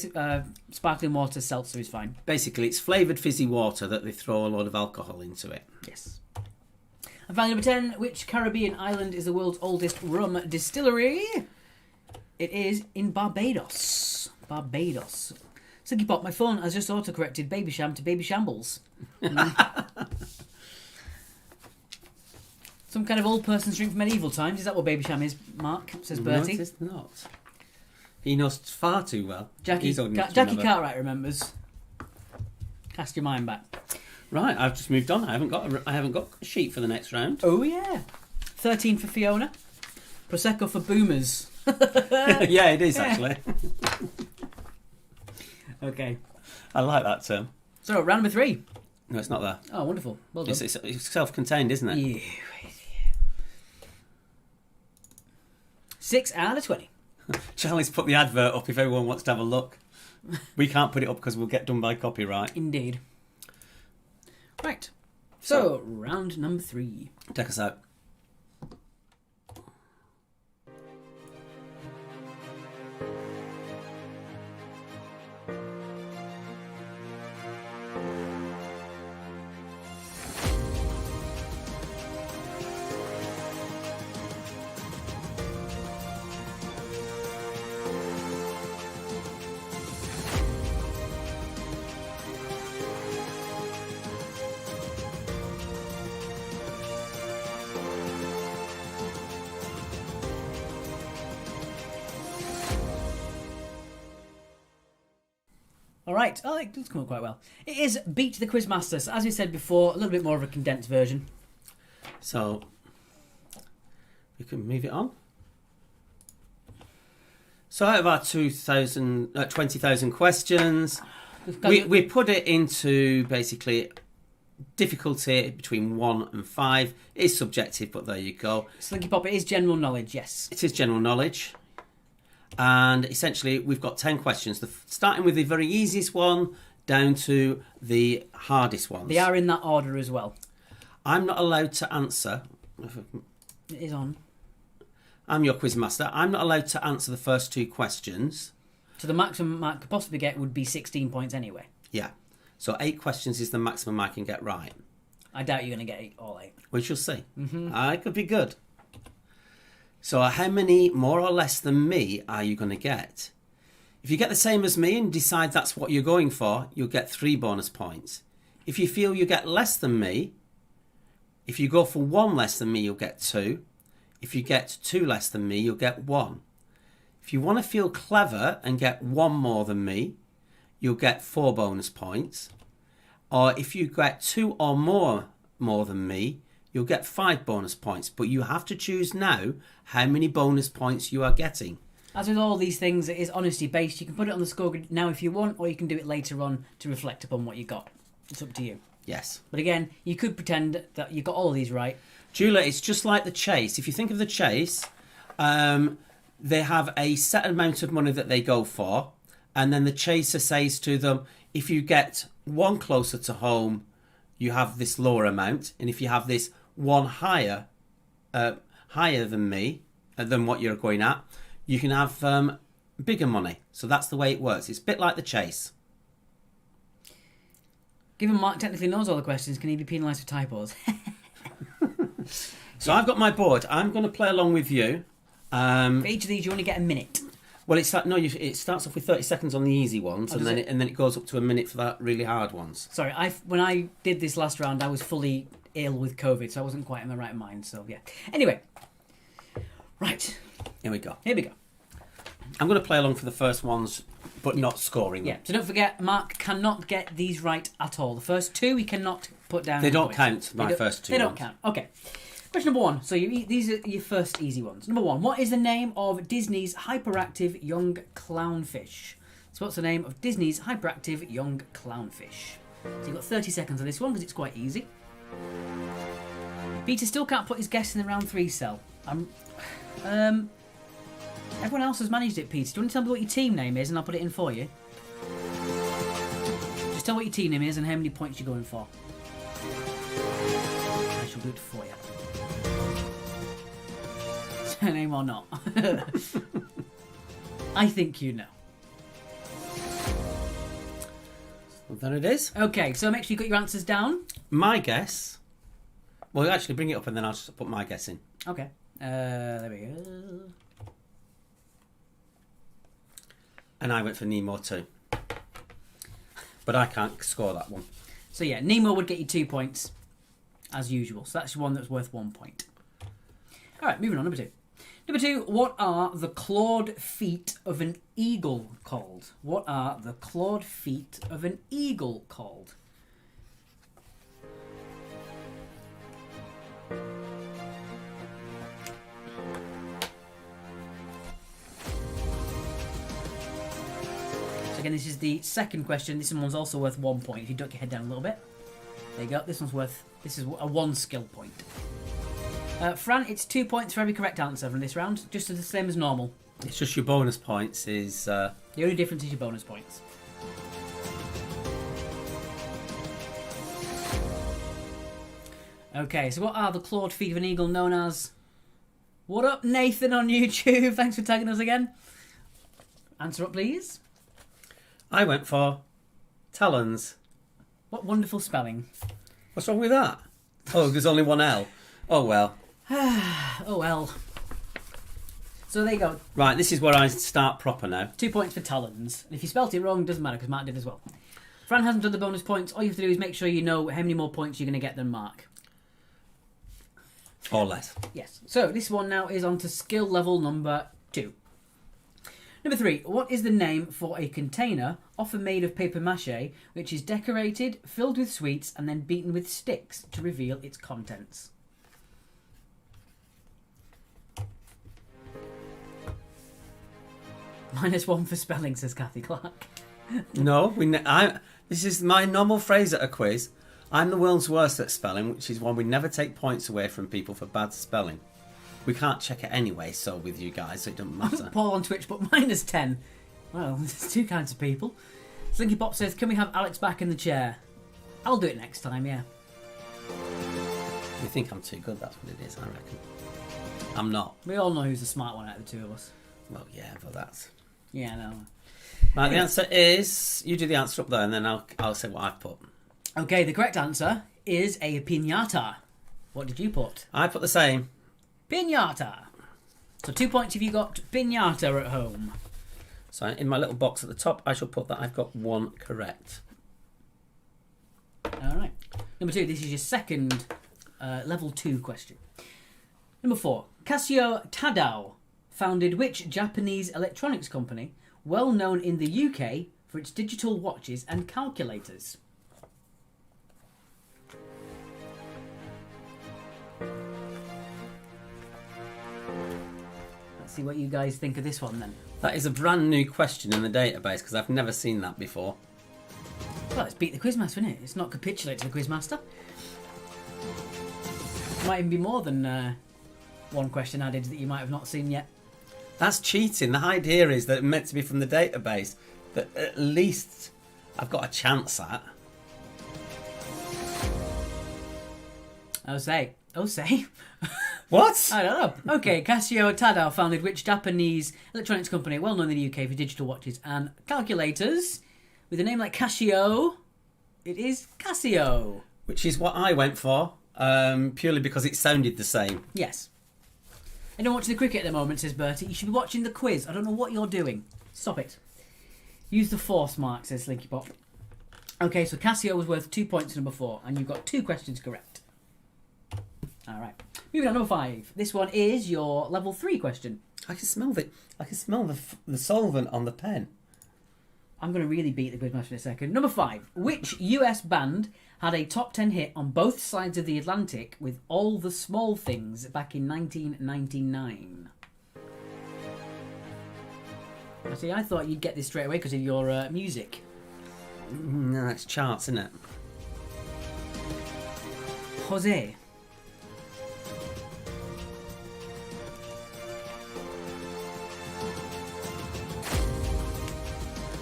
sparkling water, seltzer is fine. Basically, it's flavoured fizzy water that they throw a lot of alcohol into it. Yes. And finally, number 10. Which Caribbean island is the world's oldest rum distillery? It is in Barbados. Barbados. Slinky Pop, my phone has just auto-corrected Baby Sham to Baby Shambles. Some kind of old person's drink from medieval times. Is that what Baby Sham is, Mark? Says Bertie. No, it is not. He knows far too well. Jackie Cartwright remembers. Cast your mind back. Right, I've just moved on. I haven't got a sheet for the next round. Oh yeah. 13 for Fiona. Prosecco for boomers. Yeah, it is actually. Okay. I like that term. So, round number 3. No, it's not there. Oh, wonderful. Well done. It's self-contained, isn't it? Yeah. 6 out of 20. Charlie's put the advert up if everyone wants to have a look. We can't put it up because we'll get done by copyright. Indeed. Right. So, round number 3. Take us out. Alright, oh, it does come up quite well. It is Beat the Quizmaster. So, as we said before, a little bit more of a condensed version. So, we can move it on. So, out of our 20,000 questions, we put it into basically difficulty between 1 and 5. It is subjective, but there you go. Slinky Pop, it is general knowledge, yes. It is general knowledge. And essentially, we've got 10 questions, starting with the very easiest one down to the hardest ones. They are in that order as well. I'm not allowed to answer. It is on. I'm your quizmaster. I'm not allowed to answer the first 2 questions. So the maximum Mark could possibly get would be 16 points anyway. Yeah. So 8 questions is the maximum I can get right. I doubt you're going to get all 8. We shall see. Mm-hmm. I could be good. So how many more or less than me are you going to get? If you get the same as me and decide that's what you're going for, you'll get 3 bonus points. If you feel you get less than me, if you go for 1 less than me, you'll get 2. If you get 2 less than me, you'll get 1. If you want to feel clever and get 1 more than me, you'll get 4 bonus points. Or if you get 2 or more than me, you'll get 5 bonus points. But you have to choose now how many bonus points you are getting. As with all these things, it is honesty based. You can put it on the scoreboard now if you want, or you can do it later on to reflect upon what you got. It's up to you. Yes. But again, you could pretend that you got all of these right. Julia, it's just like the chase. If you think of the chase, they have a set amount of money that they go for, and then the chaser says to them, if you get 1 closer to home, you have this lower amount, and if you have this 1 higher than me, than what you're going at, you can have bigger money. So that's the way it works. It's a bit like the chase. Given Mark technically knows all the questions, can he be penalised for typos? So I've got my board. I'm going to play along with you. For each of these, you only get a minute. Well, it's like, no, it starts off with 30 seconds on the easy ones, Oh, and does then it goes up to a minute for that really hard ones. Sorry, when I did this last round, I was fully ill with COVID, so I wasn't quite in the right mind. So yeah. Anyway, right. Here we go. Here we go. I'm going to play along for the first ones, but not scoring Yeah. them. So don't forget, Mark cannot get these right at all. The first two he cannot put down. They in don't points. count, my first two They don't ones. count. Okay. Question number one. So these are your first easy ones. Number one. What is the name of Disney's hyperactive young clownfish? So what's the name of Disney's hyperactive young clownfish? So you've got 30 seconds on this one because it's quite easy. Peter still can't put his guess in the round 3 cell. Everyone else has managed it, Peter. Do you want to tell me what your team name is and I'll put it in for you? Just tell what your team name is and how many points you're going for. I shall do it for you. Surname or not? I think you know. Well, there it is. Okay, so make sure you got your answers down. My guess... Well, actually, bring it up and then I'll just put my guess in. Okay. There we go. And I went for Nemo too. But I can't score that one. So yeah, Nemo would get you 2 points, as usual. So that's one that's worth 1 point. All right, moving on. Number two. Number two, what are the clawed feet of an eagle called? What are the clawed feet of an eagle called? So again, this is the second question. This one's also worth 1 point. If you duck your head down a little bit. There you go. This is a 1 skill point. Fran, it's 2 points for every correct answer from this round, just the same as normal. It's just your bonus points is... The only difference is your bonus points. Okay, so what are the clawed feet of an eagle known as? What up, Nathan on YouTube? Thanks for tagging us again. Answer up, please. I went for talons. What wonderful spelling. What's wrong with that? Oh, there's only one L. Oh, well. Oh well. So there you go. Right, this is where I start proper now. 2 points for talons. And if you spelt it wrong, doesn't matter because Mark did as well. Fran hasn't done the bonus points. All you have to do is make sure you know how many more points you're going to get than Mark. Or less. Yes. So this one now is on to skill level number 2. Number 3. What is the name for a container, often made of paper mache, which is decorated, filled with sweets, and then beaten with sticks to reveal its contents? -1 for spelling, says Kathy Clark. No, this is my normal phrase at a quiz. I'm the world's worst at spelling, which is why we never take points away from people for bad spelling. We can't check it anyway, so with you guys, so it doesn't matter. Paul on Twitch put -10. Well, there's two kinds of people. Slinky Pop says, can we have Alex back in the chair? I'll do it next time, yeah. You think I'm too good, that's what it is, I reckon. I'm not. We all know who's the smart one out of the two of us. Well, yeah, but that's... Yeah, no. Right, the answer is... You do the answer up there, and then I'll say what I've put. Okay, the correct answer is a piñata. What did you put? I put the same. Piñata. So 2 points if you got piñata at home. So in my little box at the top, I shall put that I've got 1 correct. All right. Number 2, this is your second level 2 question. Number 4, Casio Tadao founded which Japanese electronics company well known in the UK for its digital watches and calculators? Let's see what you guys think of this one then. That is a brand new question in the database, because I've never seen that before. Well, it's beat the Quizmaster, isn't it? It's not capitulate to the Quizmaster. Might even be more than one question added that you might have not seen yet. That's cheating. The idea is that it's meant to be from the database, that at least I've got a chance at. Oh, say. What? I don't know. Okay, Casio Tadao founded which Japanese electronics company well known in the UK for digital watches and calculators? With a name like Casio, it is Casio. Which is what I went for, purely because it sounded the same. Yes. Anyone watching the cricket at the moment, says Bertie, you should be watching the quiz. I don't know what you're doing. Stop it. Use the force mark, says Slinky Pop. Okay, so Cassio was worth 2 points to number 4, and you've got 2 questions correct. Alright. Moving on, number 5. This one is your level 3 question. I can smell the solvent on the pen. I'm going to really beat the Quizmaster in a second. Number 5. Which US band had a top 10 hit on both sides of the Atlantic with All the Small Things back in 1999? See, I thought you'd get this straight away because of your music. No, it's charts, isn't it? Jose.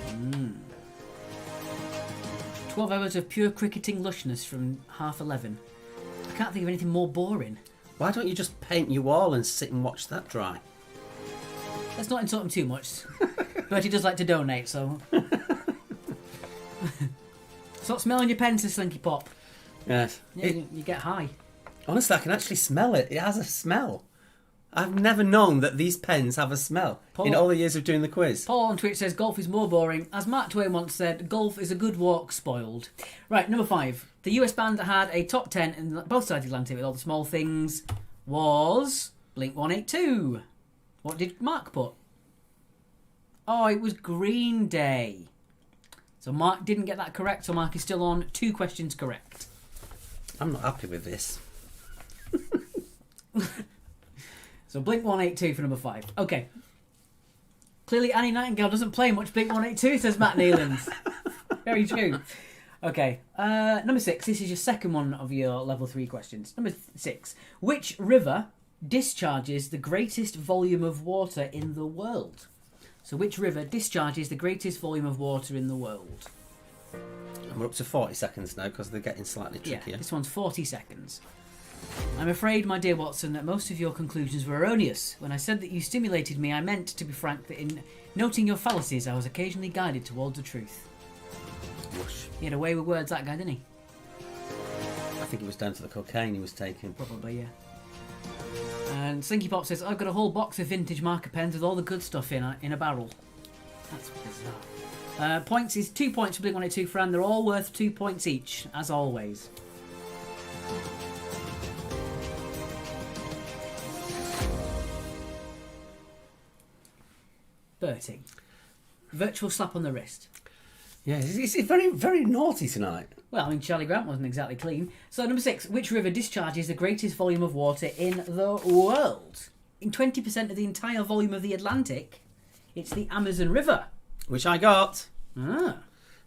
Mm. 12 hours of pure cricketing lushness from 11:30. I can't think of anything more boring. Why don't you just paint your wall and sit and watch that dry? Let's not insult him too much. Bertie does like to donate, so... Stop smelling your pen, says Slinky Pop. Yes. Yeah, you get high. Honestly, I can actually smell it. It has a smell. I've never known that these pens have a smell in all the years of doing the quiz. Paul on Twitch says golf is more boring. As Mark Twain once said, golf is a good walk spoiled. Right, number 5. The US band that had a top 10 in both sides of the Atlantic with All the Small Things was Blink-182. What did Mark put? Oh, it was Green Day. So Mark didn't get that correct, so Mark is still on 2 questions correct. I'm not happy with this. So Blink-182 for number 5. Okay. Clearly Annie Nightingale doesn't play much Blink-182, says Matt Nealons. Very true. Okay. Number 6. This is your second one of your level 3 questions. Number 6. Which river discharges the greatest volume of water in the world? So which river discharges the greatest volume of water in the world? And we're up to 40 seconds now because they're getting slightly trickier. Yeah, this one's 40 seconds. I'm afraid, my dear Watson, that most of your conclusions were erroneous. When I said that you stimulated me, I meant, to be frank, that in noting your fallacies, I was occasionally guided towards the truth. Whoosh. He had a way with words, that guy, didn't he? I think it was down to the cocaine he was taking. Probably, yeah. And Slinky Pop says, I've got a whole box of vintage marker pens with all the good stuff in a barrel. That's bizarre. Points is 2 points for Blink-182, Fran. They're all worth 2 points each, as always. Bertie. Virtual slap on the wrist. Yeah, he's very, very naughty tonight. Well, I mean, Charlie Grant wasn't exactly clean. So, number 6. Which river discharges the greatest volume of water in the world? In 20% of the entire volume of the Atlantic, it's the Amazon River. Which I got. Ah.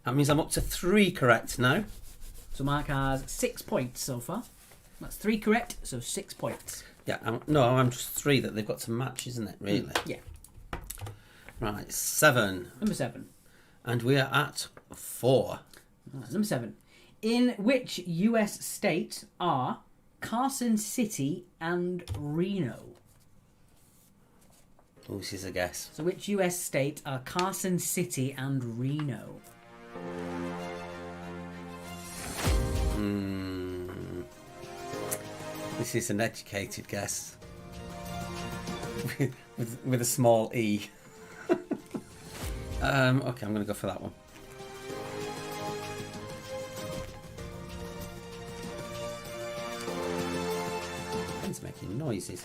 That means I'm up to 3 correct now. So Mark has 6 points so far. That's 3 correct, so 6 points. Yeah, I'm just 3 that they've got to match, isn't it, really? Yeah. Right, 7. Number 7. And we are at 4. Number 7. In which US state are Carson City and Reno? Oh, this is a guess. So which US state are Carson City and Reno? This is an educated guess. with a small e. Okay, I'm going to go for that one. Pen's making noises.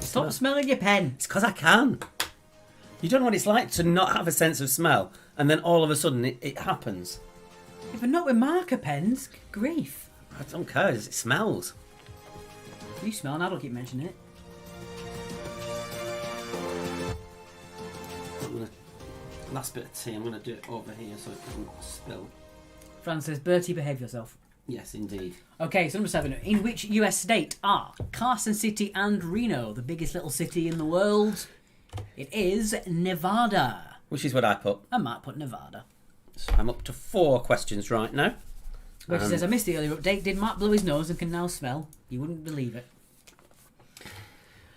Stop smelling your pen. It's because I can. You don't know what it's like to not have a sense of smell, and then all of a sudden it happens. Yeah, but not with marker pens. Grief. I don't care. It smells. You smell, and I don't keep mentioning it. Last bit of tea. I'm going to do it over here so it doesn't spill. Fran says, Bertie, behave yourself. Yes, indeed. Okay, so number 7. In which US state are Carson City and Reno, the biggest little city in the world? It is Nevada. Which is what I put. And Mark put Nevada. So I'm up to 4 questions right now. Which says, I missed the earlier update. Did Mark blow his nose and can now smell? You wouldn't believe it.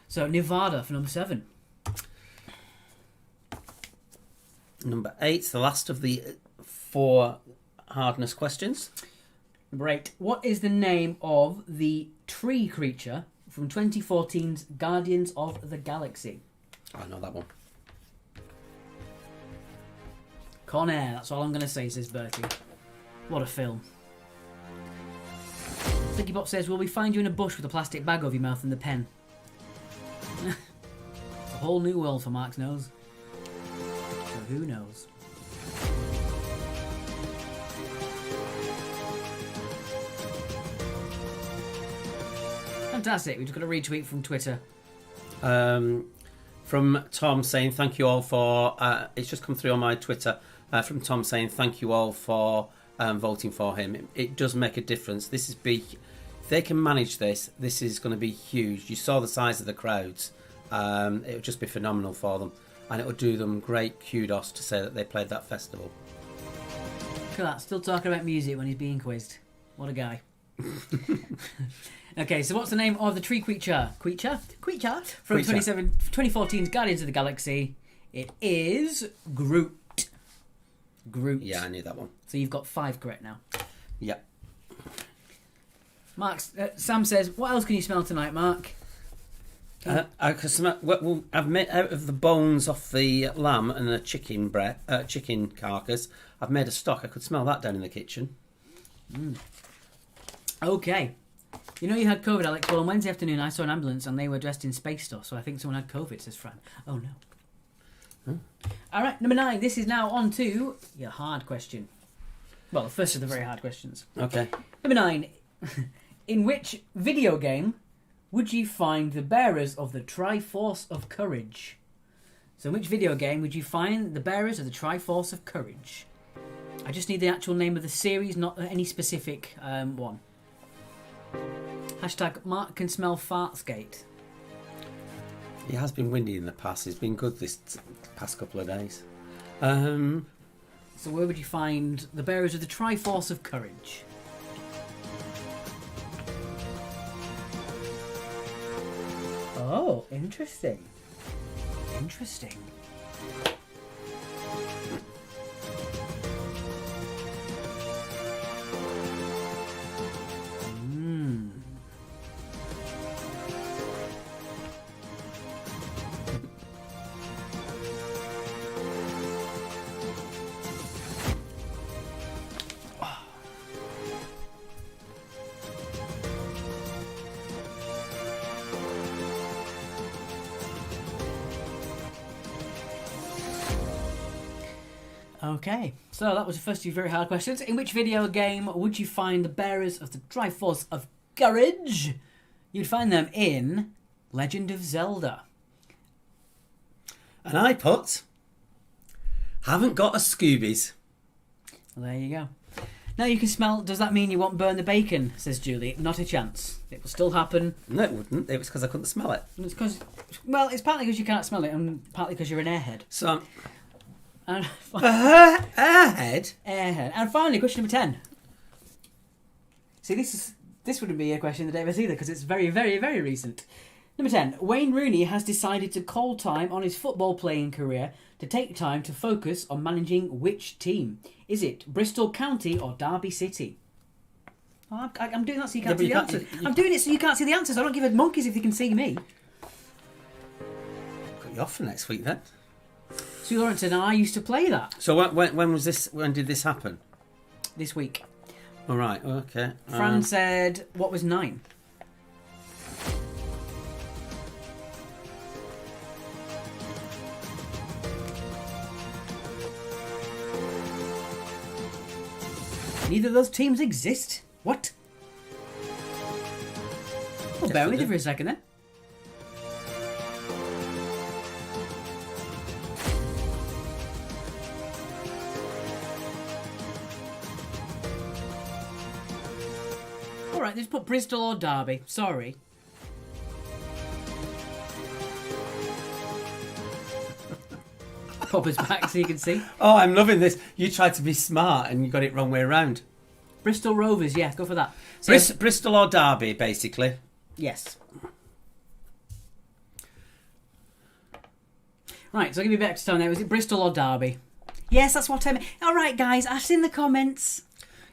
So Nevada for number 7. Number 8, the last of the 4 hardness questions. Number 8. What is the name of the tree creature from 2014's Guardians of the Galaxy? I know that one. Con Air, that's all I'm going to say, says Bertie. What a film. Sticky Bot says, will we find you in a bush with a plastic bag over your mouth and the pen? It's a whole new world for Mark's nose. So who knows? Fantastic. We just got a retweet from Twitter. From Tom saying thank you all for. It's just come through on my Twitter. From Tom saying thank you all for voting for him. It does make a difference. This is big. If they can manage this, this is going to be huge. You saw the size of the crowds. It would just be phenomenal for them, and it would do them great kudos to say that they played that festival. Look at that, still talking about music when he's being quizzed. What a guy. Okay, so what's the name of the tree creature? Creature? From 2014's Guardians of the Galaxy. It is Groot. Groot. Yeah, I knew that one. So you've got 5 correct now. Yeah. Mark, Sam says, what else can you smell tonight, Mark? I can smell. Well, I've made out of the bones off the lamb and the chicken chicken carcass. I've made a stock. I could smell that down in the kitchen. Okay. You know you had COVID, Alex. Well, on Wednesday afternoon I saw an ambulance and they were dressed in space stuff, so I think someone had COVID, says Fran. Oh no. Alright, number 9. This is now on to your hard question. Well, the first of the very hard questions. Okay. Number 9. In which video game would you find the bearers of the Triforce of Courage? So in which video game would you find the bearers of the Triforce of Courage? I just need the actual name of the series, not any specific one. Hashtag Mark can smell Fartsgate. It has been windy in the past. It's been good this past couple of days. So where would you find the bearers of the Triforce of Courage? Oh, interesting. Interesting. Okay, so that was the first 2 very hard questions. In which video game would you find the bearers of the Triforce of Courage? You'd find them in Legend of Zelda. And I put, haven't got a Scoobies. Well, there you go. Now you can smell. Does that mean you won't burn the bacon? Says Julie. Not a chance. It will still happen. No, it wouldn't. It was because I couldn't smell it. And it's because, well, it's partly because you can't smell it, and partly because you're an airhead. So, And airhead. Airhead. And finally, question number 10. See, this wouldn't be a question of the day either because it's very, very, very recent. Number 10. Wayne Rooney has decided to call time on his football playing career to take time to focus on managing which team? Is it Bristol County or Derby City? Oh, I'm doing that so you can't see the answers. I'm doing it so you can't see the answers. I don't give a monkeys if they can see me. Got you off for next week then. Sue Lawrence and I used to play that So when was this? When did this happen? this week. All right. Okay. Fran said, what was 9? Neither of those teams exist. What? Well, bear with me for a second then. Alright, just put Bristol or Derby. Sorry. Pop us back so you can see. Oh, I'm loving this. You tried to be smart and you got it wrong way around. Bristol Rovers, yeah, go for that. So, Bristol or Derby, basically. yes. Right, so I'll give you a bit extra time there. Was it Bristol or Derby? Yes, that's what I meant. Alright, guys, ask in the comments.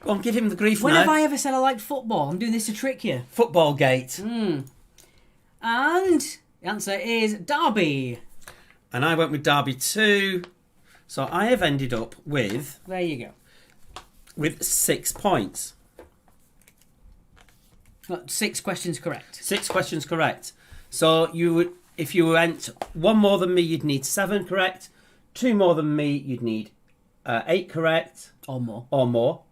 Go on, give him the grief When now. have I ever said I liked football? I'm doing this to trick you. Football gate. And the answer is Derby. And I went with Derby 2. So I have ended up with There you go. 6 points. Got 6 questions correct. 6 questions correct. So you would, if you went 1 more than me, you'd need 7 correct. 2 more than me, you'd need 8 correct. Or more. Or more.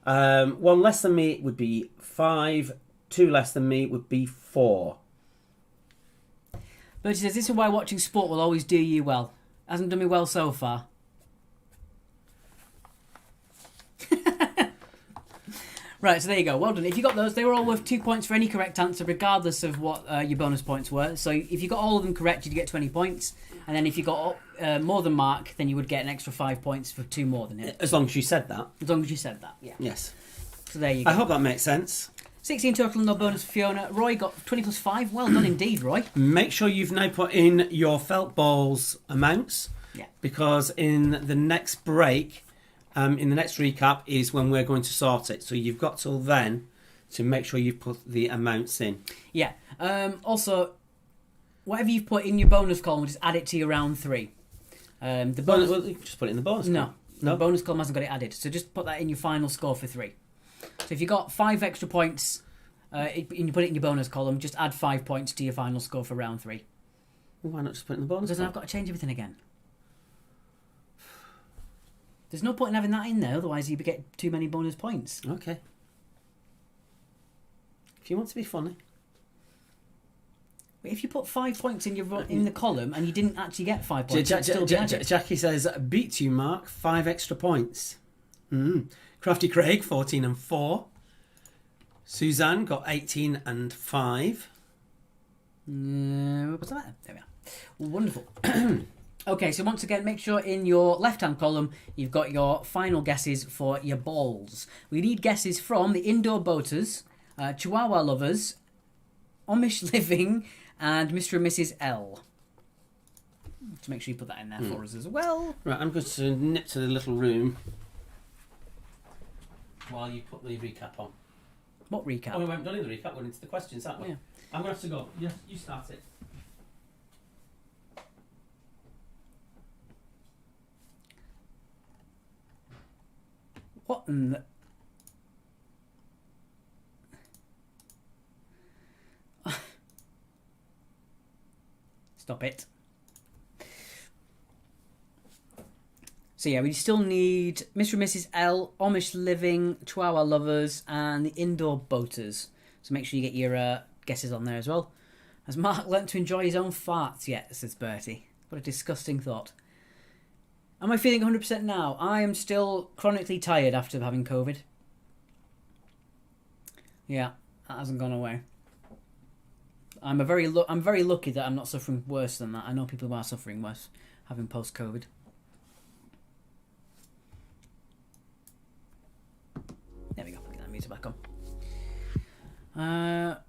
1 less than me would be 5. 2 less than me would be 4. Bertie says, this is why watching sport will always do you well. Hasn't done me well so far. Right, so there you go. Well done. If you got those, they were all worth 2 points for any correct answer, regardless of what your bonus points were. So if you got all of them correct, you'd get 20 points. And then if you got more than Mark, then you would get an extra 5 points for 2 more than him. As long as you said that. As long as you said that, yeah. Yes. So there you go. I hope that makes sense. 16 total, no bonus for Fiona. Roy got 20 plus 5. Well done indeed, Roy. Make sure you've now put in your felt balls amounts. Yeah. Because in the next break, in the next recap, is when we're going to sort it. So you've got till then to make sure you've put the amounts in. Yeah. Also, whatever you've put in your bonus column, just add it to your round 3. The bonus... Well, you can just put it in the bonus. No. column. The bonus column hasn't got it added. So just put that in your final score for 3. So if you got 5 extra points and you put it in your bonus column, just add 5 points to your final score for round 3. Well, why not just put it in the bonus Because then I've column? got to change everything again. There's no point in having that in there, otherwise you get too many bonus points. Okay. If you want to be funny. But if you put 5 points in the column and you didn't actually get 5 points, it'd still be added. Jackie says, beat you, Mark. 5 extra points. Crafty Craig, 14 and 4. Suzanne got 18 and 5. What's that? There we are. Wonderful. Okay, so once again, make sure in your left-hand column you've got your final guesses for your balls. We need guesses from the Indoor Boaters, Chihuahua Lovers, Amish Living, and Mr. and Mrs. L. To make sure you put that in there for us as well. Right, I'm going to nip to the little room while you put the recap on. What recap? Oh, we haven't done the recap. We're into the questions, aren't we? Yeah. I'm going to have to go. Yes, you start it. What in the... Stop it. So yeah, we still need Mr. and Mrs. L, Amish Living, Chihuahua Lovers, and the Indoor Boaters. So make sure you get your guesses on there as well. Has Mark learnt to enjoy his own farts yet, says Bertie. What a disgusting thought. Am I feeling 100% now? I am still chronically tired after having COVID. Yeah, that hasn't gone away. I'm very lucky that I'm not suffering worse than that. I know people who are suffering worse having post-COVID. There we go. Get that music back on.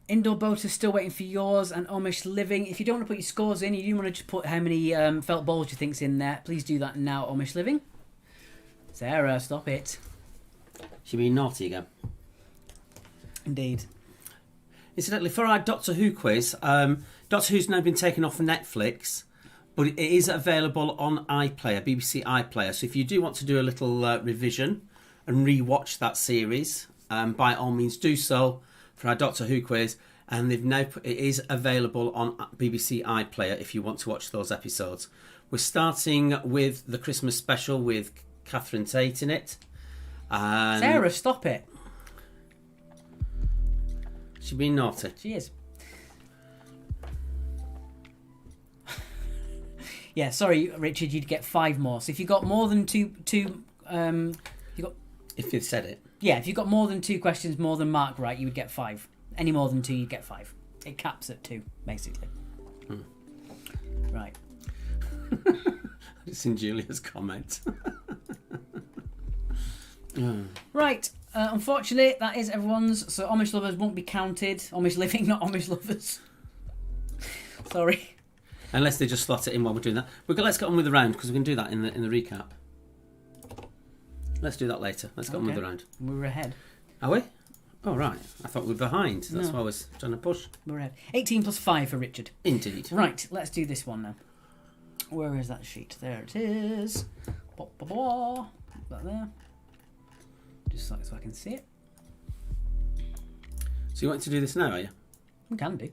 Indoor Boat is still waiting for yours, and Amish Living. If you don't want to put your scores in, you do want to just put how many felt balls you think's in there. Please do that now, Amish Living. Sarah, stop it. She's being naughty again. Indeed. Incidentally, for our Doctor Who quiz, Doctor Who's now been taken off of Netflix, but it is available on iPlayer, BBC iPlayer. So if you do want to do a little revision and re-watch that series, by all means do so for our Doctor Who quiz. And they've now it is available on BBC iPlayer if you want to watch those episodes. We're starting with the Christmas special with Catherine Tate in it. And Sarah, stop it. She's been naughty. She is. Yeah, sorry, Richard, you'd get 5 more. So if you got more than two, you got. If you've said it. Yeah, if you got more than 2 questions, more than Mark right, you would get 5. Any more than 2, you'd get 5. It caps at 2, basically. Right. It's in Julia's comment. Right. Unfortunately, that is everyone's. So Amish Lovers won't be counted. Amish Living, not Amish Lovers. Sorry. Unless they just slot it in while we're doing that. Let's get on with the round, because we can do that in the recap. Let's do that later. Let's get on with the round. We're ahead. Are we? Oh, right. I thought we were behind. That's No. why I was trying to push. We're ahead. 18 plus 5 for Richard. Indeed. Right, let's do this one now. Where is that sheet? There it is. Blah, blah, blah. That there. Just so I can see it. So you want to do this now, are you? We can do.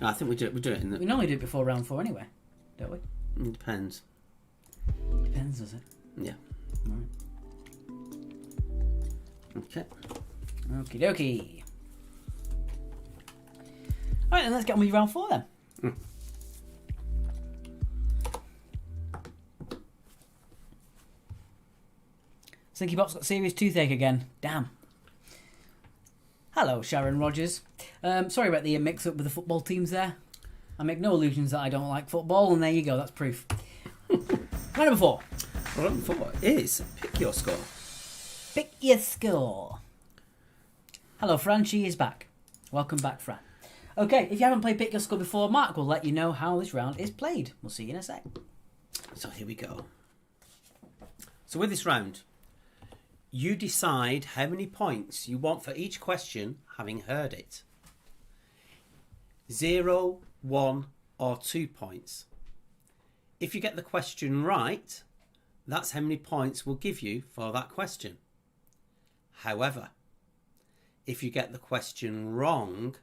No, I think we do it in We the... normally do it before round 4 anyway, don't we? It depends. Depends, does it? Yeah. Right. Okay. Okie dokie. Alright, then let's get on with round 4 then. Slinky Bot's got serious toothache again. Damn. Hello, Sharon Rogers. Sorry about the mix-up with the football teams there. I make no illusions that I don't like football, and there you go, that's proof. Round number 4. Well, number 4 is pick your score. Pick your score. Hello, Fran. She is back. Welcome back, Fran. Okay, if you haven't played Pick Your Score before, Mark will let you know how this round is played. We'll see you in a sec. So here we go. So with this round, you decide how many points you want for each question, having heard it. 0, 1, or 2 points. If you get the question right, that's how many points we'll give you for that question. However, if you get the question wrong,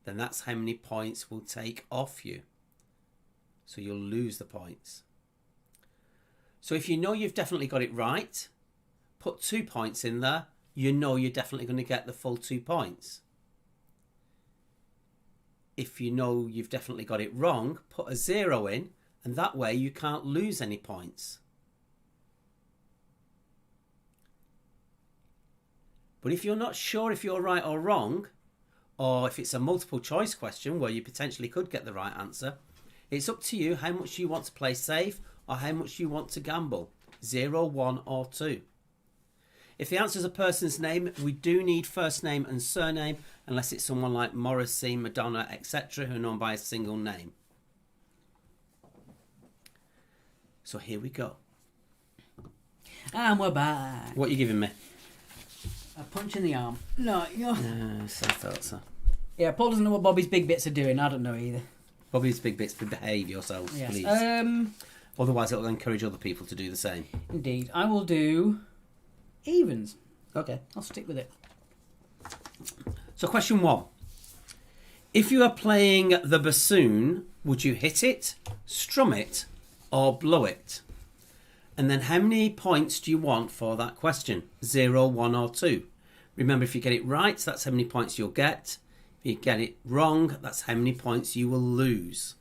then that's how many points we'll take off you. So you'll lose the points. So if you know you've definitely got it right, put 2 points in there. You know you're definitely going to get the full 2 points. If you know you've definitely got it wrong, put a 0 in, and that way you can't lose any points. But if you're not sure if you're right or wrong, or if it's a multiple choice question where you potentially could get the right answer, it's up to you how much you want to play safe or how much you want to gamble. 0, 1 or 2. If the answer is a person's name, we do need first name and surname, unless it's someone like Morrissey, Madonna, etc., who are known by a single name. So here we go. And we're back. What are you giving me? A punch in the arm. No, you're... Yes, I thought so. Yeah, Paul doesn't know what Bobby's Big Bits are doing. I don't know either. Bobby's Big Bits, to behave yourselves, Yes. please. Otherwise, it'll encourage other people to do the same. Indeed. I will do evens. Okay. I'll stick with it. So question 1. If you are playing the bassoon, would you hit it, strum it, or blow it? And then how many points do you want for that question? 0, 1 or 2. Remember, if you get it right, that's how many points you'll get. If you get it wrong, that's how many points you will lose.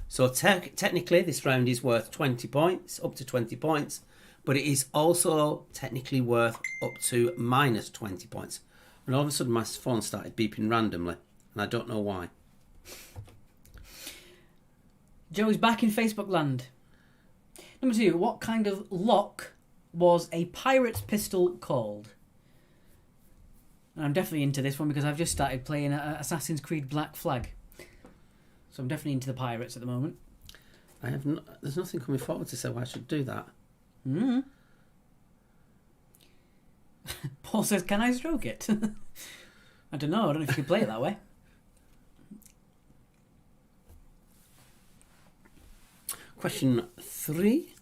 So technically, this round is worth 20 points, up to 20 points. But it is also technically worth up to minus 20 points. And all of a sudden, my phone started beeping randomly. And I don't know why. Joey's back in Facebook land. Number 2, what kind of lock was a pirate's pistol called? And I'm definitely into this one because I've just started playing Assassin's Creed Black Flag. So I'm definitely into the pirates at the moment. There's nothing coming forward to say why I should do that. Paul says, can I stroke it? I don't know. I don't know if you can play it that way. Question 3.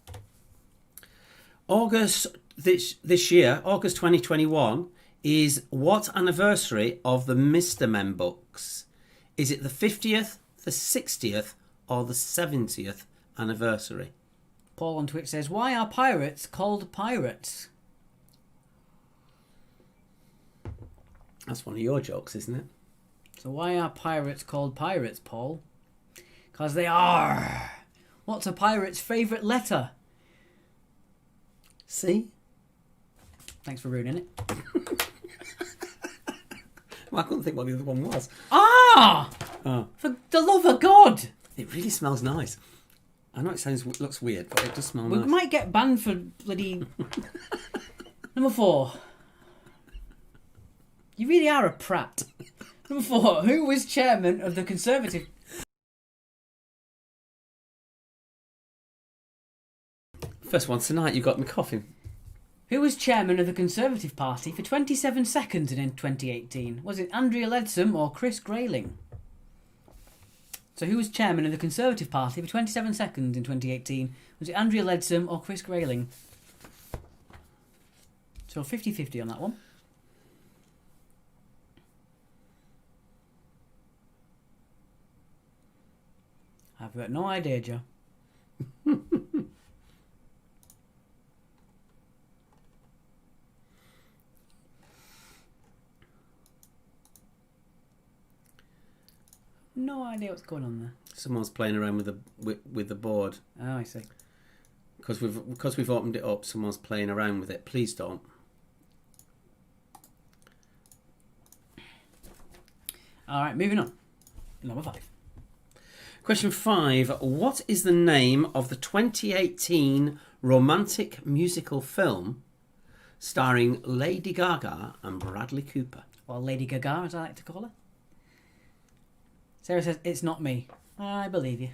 August this year, August 2021, is what anniversary of the Mr. Men books? Is it the 50th, the 60th, or the 70th anniversary? Paul on Twitch says, why are pirates called pirates? That's one of your jokes, isn't it? So why are pirates called pirates, Paul? Because they are. What's a pirate's favourite letter? C. Thanks for ruining it. Well, I couldn't think what the other one was. Ah! Oh. For the love of God! It really smells nice. I know it looks weird, but it does smell We nice. might get banned for bloody... Number 4. You really are a prat. Number 4. Who was chairman of the Conservative... First one tonight, you got me coughing. Who was chairman of the Conservative Party for 27 seconds in 2018? Was it Andrea Leadsom or Chris Grayling? So who was chairman of the Conservative Party for 27 seconds in 2018? Was it Andrea Leadsom or Chris Grayling? So 50-50 on that one. I've got no idea, Joe. No idea what's going on there. Someone's playing around with the board. Oh, I see. Because we've opened it up, someone's playing around with it. Please don't. All right, moving on. Number 5. Question 5. What is the name of the 2018 romantic musical film starring Lady Gaga and Bradley Cooper? Or Lady Gaga, as I like to call her. Sarah says, it's not me. I believe you.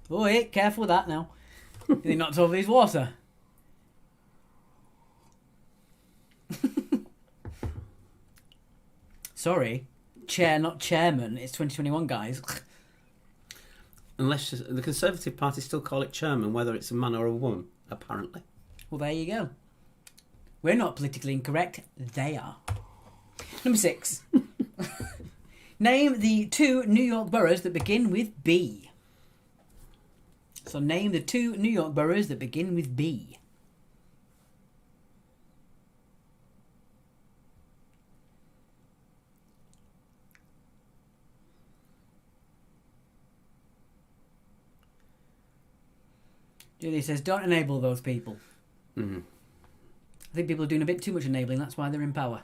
Oh, wait, careful with that now. He knocked over his water. Sorry. Chair, not chairman. It's 2021, guys. Unless the Conservative Party still call it chairman, whether it's a man or a woman, apparently. Well, there you go. We're not politically incorrect. They are. Number 6. Name the 2 New York boroughs that begin with B. So name the 2 New York boroughs that begin with B. Julie says, don't enable those people. Mm-hmm. I think people are doing a bit too much enabling. That's why they're in power.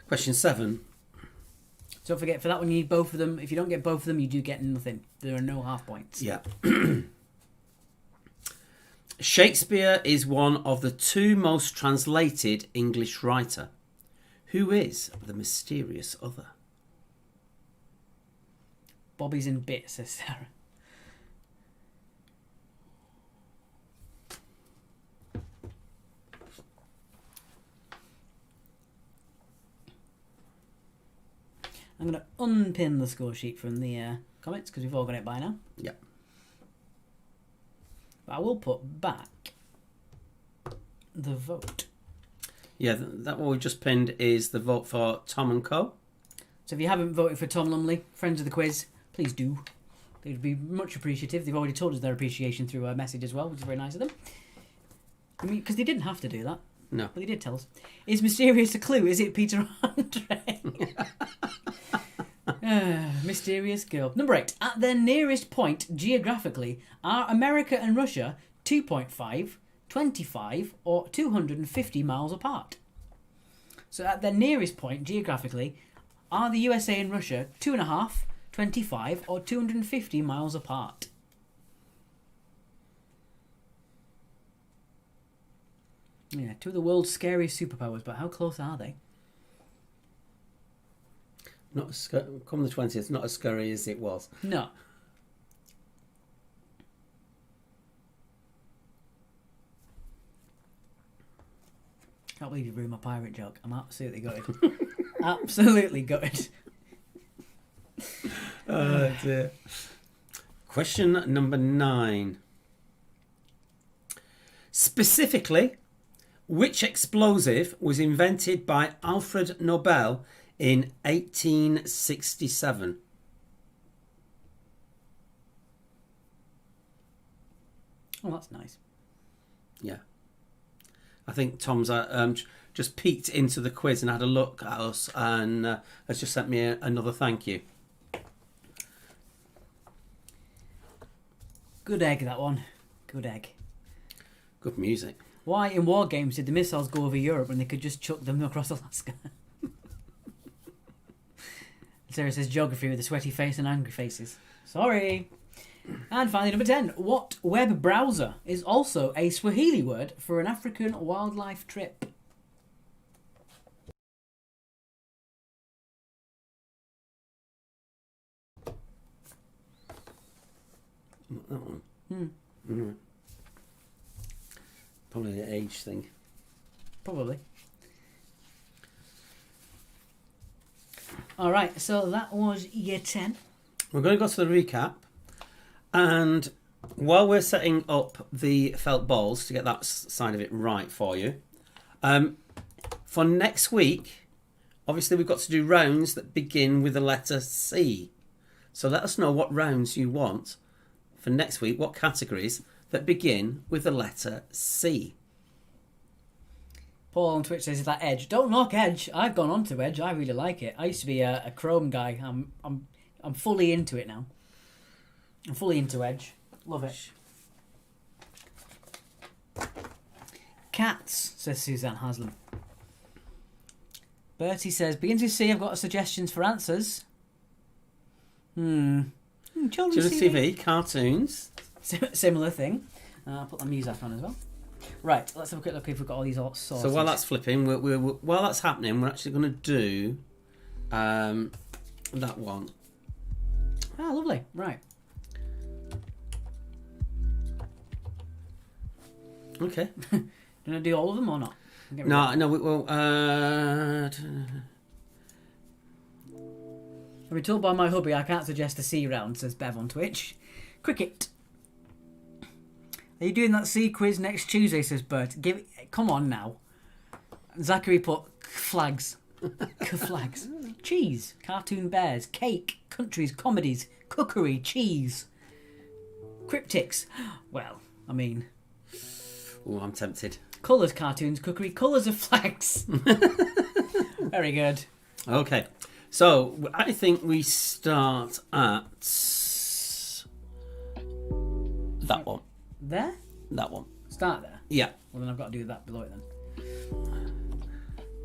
Question 7. Don't forget, for that one, you need both of them. If you don't get both of them, you do get nothing. There are no half points. Yeah. Shakespeare is one of the 2 most translated English writer. Who is the mysterious other? Bobby's in bits, says Sarah. I'm going to unpin the score sheet from the comments because we've all got it by now. Yeah. But I will put back the vote. Yeah, that one we just pinned is the vote for Tom and Co. So if you haven't voted for Tom Lumley, friends of the quiz, please do. They would be much appreciative. They've already told us their appreciation through a message as well, which is very nice of them. I mean, because they didn't have to do that. No. But they did tell us. Is mysterious a clue? Is it Peter Andre? Mysterious girl. Number 8. At their nearest point geographically, are America and Russia 2.5, 25 or 250 miles apart? So at their nearest point geographically, are the USA and Russia 2.5, 25 or 250 miles apart? Yeah, 2 of the world's scariest superpowers, but how close are they? Not as come the 20th, not as scary as it was. No. Can't believe you ruined my pirate joke. I'm absolutely gutted. Absolutely gutted. Oh dear. Question number 9. Specifically, which explosive was invented by Alfred Nobel in 1867? Oh, that's nice. Yeah. I think Tom's just peeked into the quiz and had a look at us and has just sent me another thank you. Good egg, that one. Good egg. Good music. Why in war games did the missiles go over Europe when they could just chuck them across Alaska? Sarah says geography with a sweaty face and angry faces. Sorry. And finally, number 10. What web browser is also a Swahili word for an African wildlife trip? That one. Mm. Probably an age thing. Probably. All right, so that was year 10. We're going to go to the recap, and while we're setting up the felt balls to get that side of it right for you, for next week, obviously we've got to do rounds that begin with the letter C. So let us know what rounds you want for next week, what categories that begin with the letter C. Paul on Twitch says, "Is that Edge? Don't knock Edge. I've gone on to Edge. I really like it. I used to be a Chrome guy. I'm fully into it now. I'm fully into Edge. Love it." Cats, says Suzanne Haslam. Bertie says, "Begins with C. I've got suggestions for answers." Children's TV, cartoons. Similar thing. I'll put the music on as well. Right, let's have a quick look if we've got all these sources. So while that's flipping, while that's happening, we're actually going to do that one. Ah, lovely. Right. Okay. Do you want to do all of them or not? No, we will. I've been told by my hubby I can't suggest a C round, says Bev on Twitch. Cricket. Are you doing that C quiz next Tuesday, says Bert. Come on now. Zachary put flags. Flags. Cheese. Cartoon bears. Cake. Countries. Comedies. Cookery. Cheese. Cryptics. Well, I mean... Oh, I'm tempted. Colours, cartoons, cookery. Colours of flags. Very good. Okay. So, I think we start at... that one. There? That one. Start there? Yeah. Well, then I've got to do that below it then.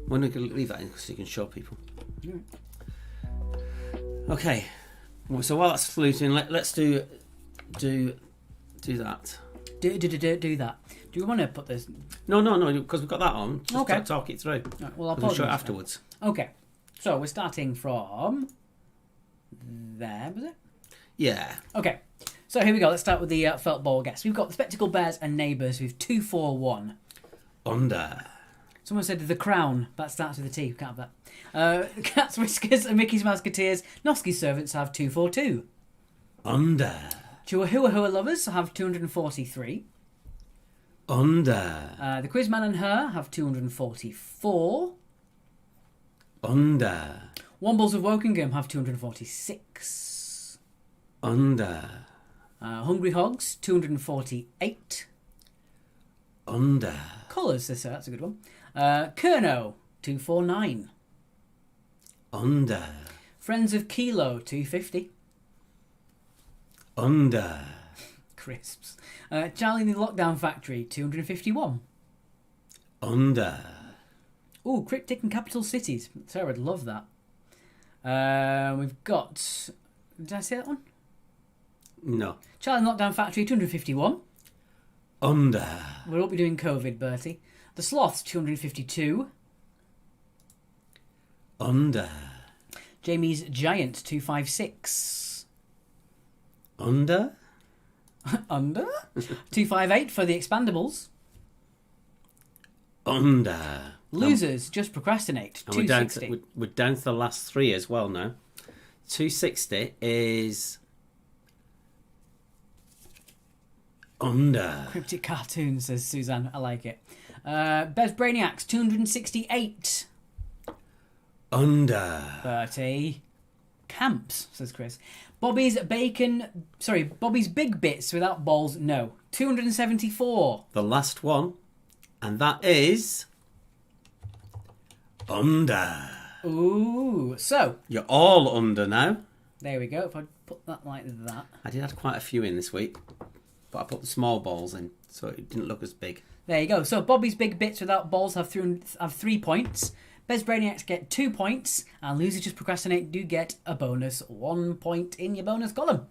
We're going to leave that in so you can show people. Okay. So while that's fluting, let's do that. Do that. Do you want to put this? No, because we've got that on. Just Okay. talk it through. Right, well, I'll We'll show it pause afterwards. Okay. So we're starting from there, was it? Yeah. Okay. So here we go. Let's start with the felt ball guess. We've got the Spectacle Bears and Neighbours with 241. Under. Someone said The Crown. That starts with a T. We can't have that. Cat's Whiskers and Mickey's Musketeers. Noski's Servants have 242. Under. Chihuahua Lovers have 243. Under. The Quizman and Her have 244. Under. Wombles of Wokingham have 246. Under. Hungry Hogs, 248. Under. Colours, that's a good one. Kerno, 249. Under. Friends of Kilo, 250. Under. Crisps. Charlie in the Lockdown Factory, 251. Under. Ooh, Cryptic and Capital Cities. Sarah would love that. We've got... Did I say that one? No. Charlie in the Lockdown Factory, 251. Under. We won't be doing COVID, Bertie. The Sloths, 252. Under. Jamie's Giant, 256. Under. Under? 258 for the Expandables. Under. Losers, Just Procrastinate, And 260. we're down to the last three as well now. 260 is under. Cryptic Cartoons, says Suzanne. I like it. Bev's Brainiacs, 268. Under. Bertie. Camps, says Chris. Bobby's Big Bits without balls, no. 274. The last one. And that is under. Ooh. So, You're all under now. there we go. If I put that like that. I did add quite a few in this week. But I put the small balls in, so it didn't look as big. There you go. So, Bobby's Big Bits without balls have 3 points. Best Brainiacs get 2 points. And Losers Just Procrastinate do get a bonus 1 point in your bonus column.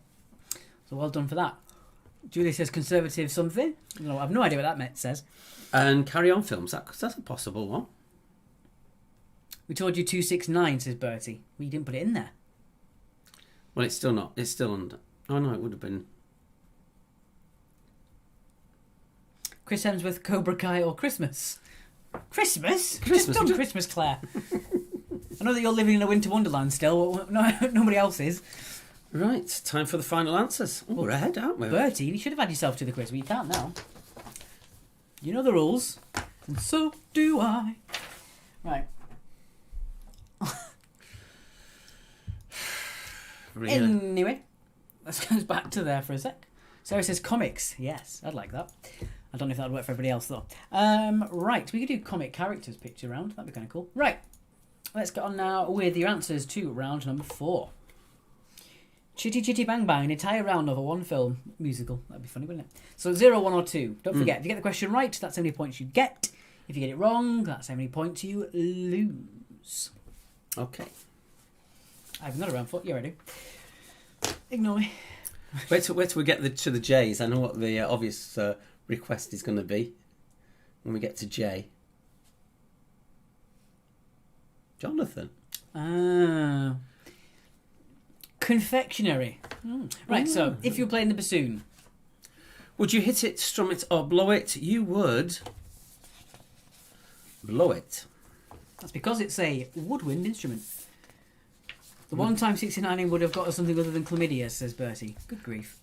So, well done for that. Julie says conservative something. No, I have no idea what that says. And Carry On Films, that's a possible one. We told you 269, says Bertie. Well, you didn't put it in there. Well, it's still not. It's still under. Oh, no, it would have been... Chris Hemsworth, Cobra Kai, or Christmas? Christmas? Christmas, Just done Christmas, Claire. I know that you're living in a winter wonderland still, but nobody else is. Right, time for the final answers. Oh, we're ahead, aren't we? Bertie, you should have had yourself to the quiz, but you can't now. You know the rules, and so do I. Right. Really? Anyway, let's go back to there for a sec. Sarah says comics. Yes, I'd like that. I don't know if that would work for everybody else though. Right, we could do comic characters picture round. That'd be kind of cool. Right, let's get on now with your answers to round number 4. Chitty Chitty Bang Bang, an entire round over one film musical. That'd be funny, wouldn't it? So 0, 1 or 2. Don't forget, if you get the question right, that's how many points you get. If you get it wrong, that's how many points you lose. Okay. I've got a round 4. You already. Ignore me. Wait till we get to the J's. I know what the obvious request is going to be when we get to J. Jonathan. Ah. Confectionery. Right, so if you're playing the bassoon, Would you hit it, strum it, or blow it? You would blow it. that's because it's a woodwind instrument. The 1 times 69 would have got us something other than chlamydia, says Bertie. Good grief.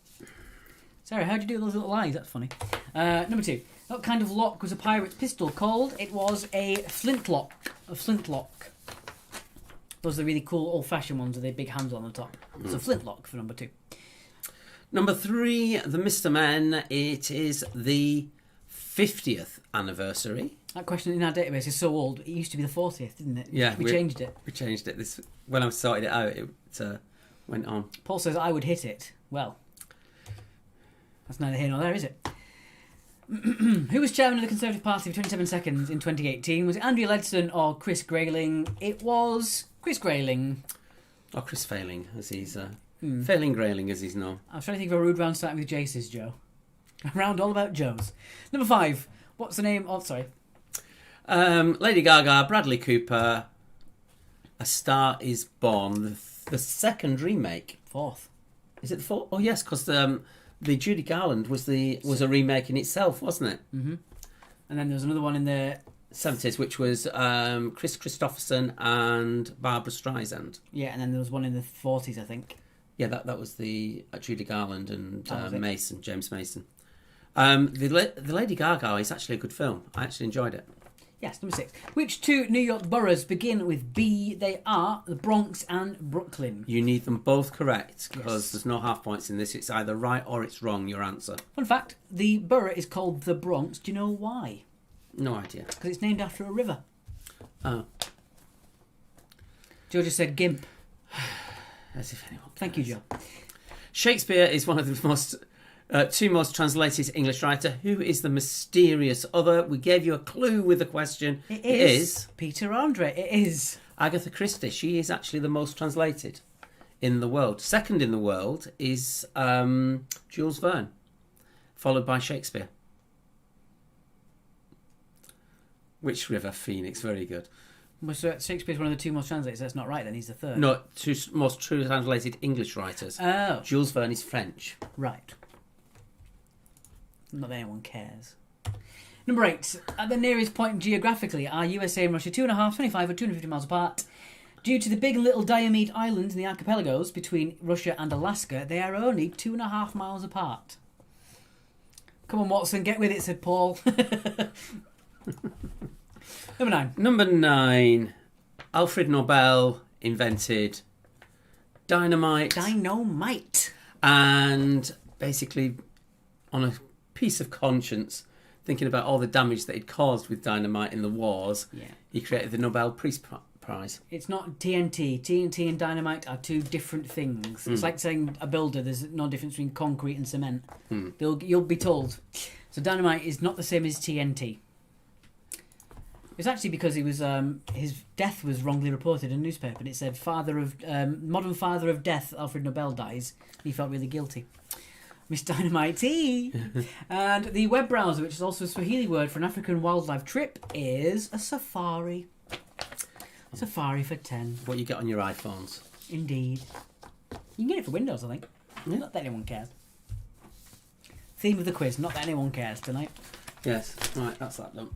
Sarah, how'd you do those little eyes? That's funny. Number 2. What kind of lock was a pirate's pistol called? It was a flintlock. A flintlock. Those are the really cool old-fashioned ones with the big handle on the top. It's a flintlock for number 2. Number 3, the Mr. Men. It is the 50th anniversary. That question in our database is so old. It used to be the 40th, didn't it? Yeah, we changed it. We changed it. When I sorted it out, it went on. Paul says I would hit it. Well, that's neither here nor there, is it? Who was chairman of the Conservative Party for 27 seconds in 2018? Was it Andrea Leadsom or Chris Grayling? It was Chris Grayling. Or Chris Failing, as he's... Failing Grayling, as he's known. I was trying to think of a rude round starting with J, says Joe. A round all about Joes. Number 5. What's the name of... Sorry. Lady Gaga, Bradley Cooper, A Star Is Born, the second remake. 4th. Is it the fourth? Oh yes, because the Judy Garland was a remake in itself, wasn't it? Mm-hmm. And then there was another one in the 70s, which was Chris Christopherson and Barbara Streisand. Yeah, and then there was one in the 40s, I think. Yeah, that was the Judy Garland and James Mason. The Lady Gaga is actually a good film. I actually enjoyed it. Yes, number 6. Which 2 New York boroughs begin with B? They are the Bronx and Brooklyn. You need them both correct, because Yes. there's no half points in this. It's either right or it's wrong, your answer. Fun fact, the borough is called the Bronx. Do you know why? No idea. Because it's named after a river. Oh, Joe just said Gimp. as if anyone cares. Thank you, Joe. Shakespeare is one of the two most translated English writer. Who is the mysterious other? We gave you a clue with the question. It is Peter Andre. It is. Agatha Christie. She is actually the most translated in the world. Second in the world is Jules Verne, followed by Shakespeare. Which River? Phoenix. Very good. Well, so Shakespeare's one of the 2 most translated. So that's not right. Then he's the 3rd. No, two most true translated English writers. Oh, Jules Verne is French. right. Not that anyone cares. Number 8. At the nearest point geographically are USA and Russia 2.5, 25 or 250 miles apart. Due to the big and little Diomede Islands in the archipelagos between Russia and Alaska, they are only 2.5 miles apart. Come on, Watson, get with it, said Paul. Number 9. Number 9. Alfred Nobel invented dynamite. Dynamite. And basically, on a piece of conscience, thinking about all the damage that he'd caused with dynamite in the wars, Yeah. he created the Nobel Peace Prize. It's not TNT. TNT and dynamite are 2 different things. It's like saying a builder, there's no difference between concrete and cement. You'll be told. So dynamite is not the same as TNT. It's actually because he was his death was wrongly reported in a newspaper, and it said modern father of death, Alfred Nobel dies. He felt really guilty. Miss Dynamite T. And the web browser, which is also a Swahili word for an African wildlife trip, is a safari. Safari for 10. What you get on your iPhones. Indeed. You can get it for Windows, I think. Yeah. Not that anyone cares. Theme of the quiz, not that anyone cares tonight. Yes, right, that's that done.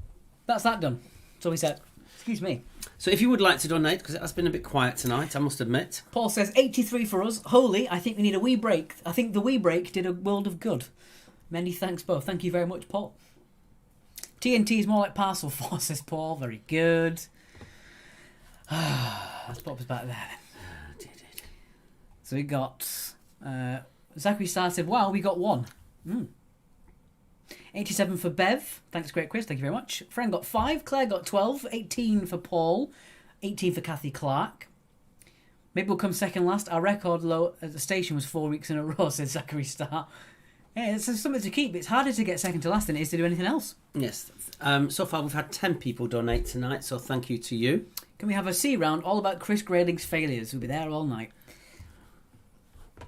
That's that done. So we said. Excuse me. So if you would like to donate, because it has been a bit quiet tonight, I must admit. Paul says 83 for us. Holy, I think we need a wee break. I think the wee break did a world of good. Many thanks both. Thank you very much, Paul. TNT is more like Parcel Force, says Paul. Very good. Let's pop us back there. So we got... Zachary Starr said, wow, we got one. 87 for Bev. Thanks, great quiz. Thank you very much. Friend got 5. Claire got 12. 18 for Paul. 18 for Kathy Clark. Maybe we'll come second last. Our record low at the station was 4 weeks in a row, said Zachary Starr. Yeah, it's something to keep. It's harder to get second to last than it is to do anything else. Yes. So far we've had 10 people donate tonight, so thank you to you. Can we have a C round all about Chris Grayling's failures? We'll be there all night.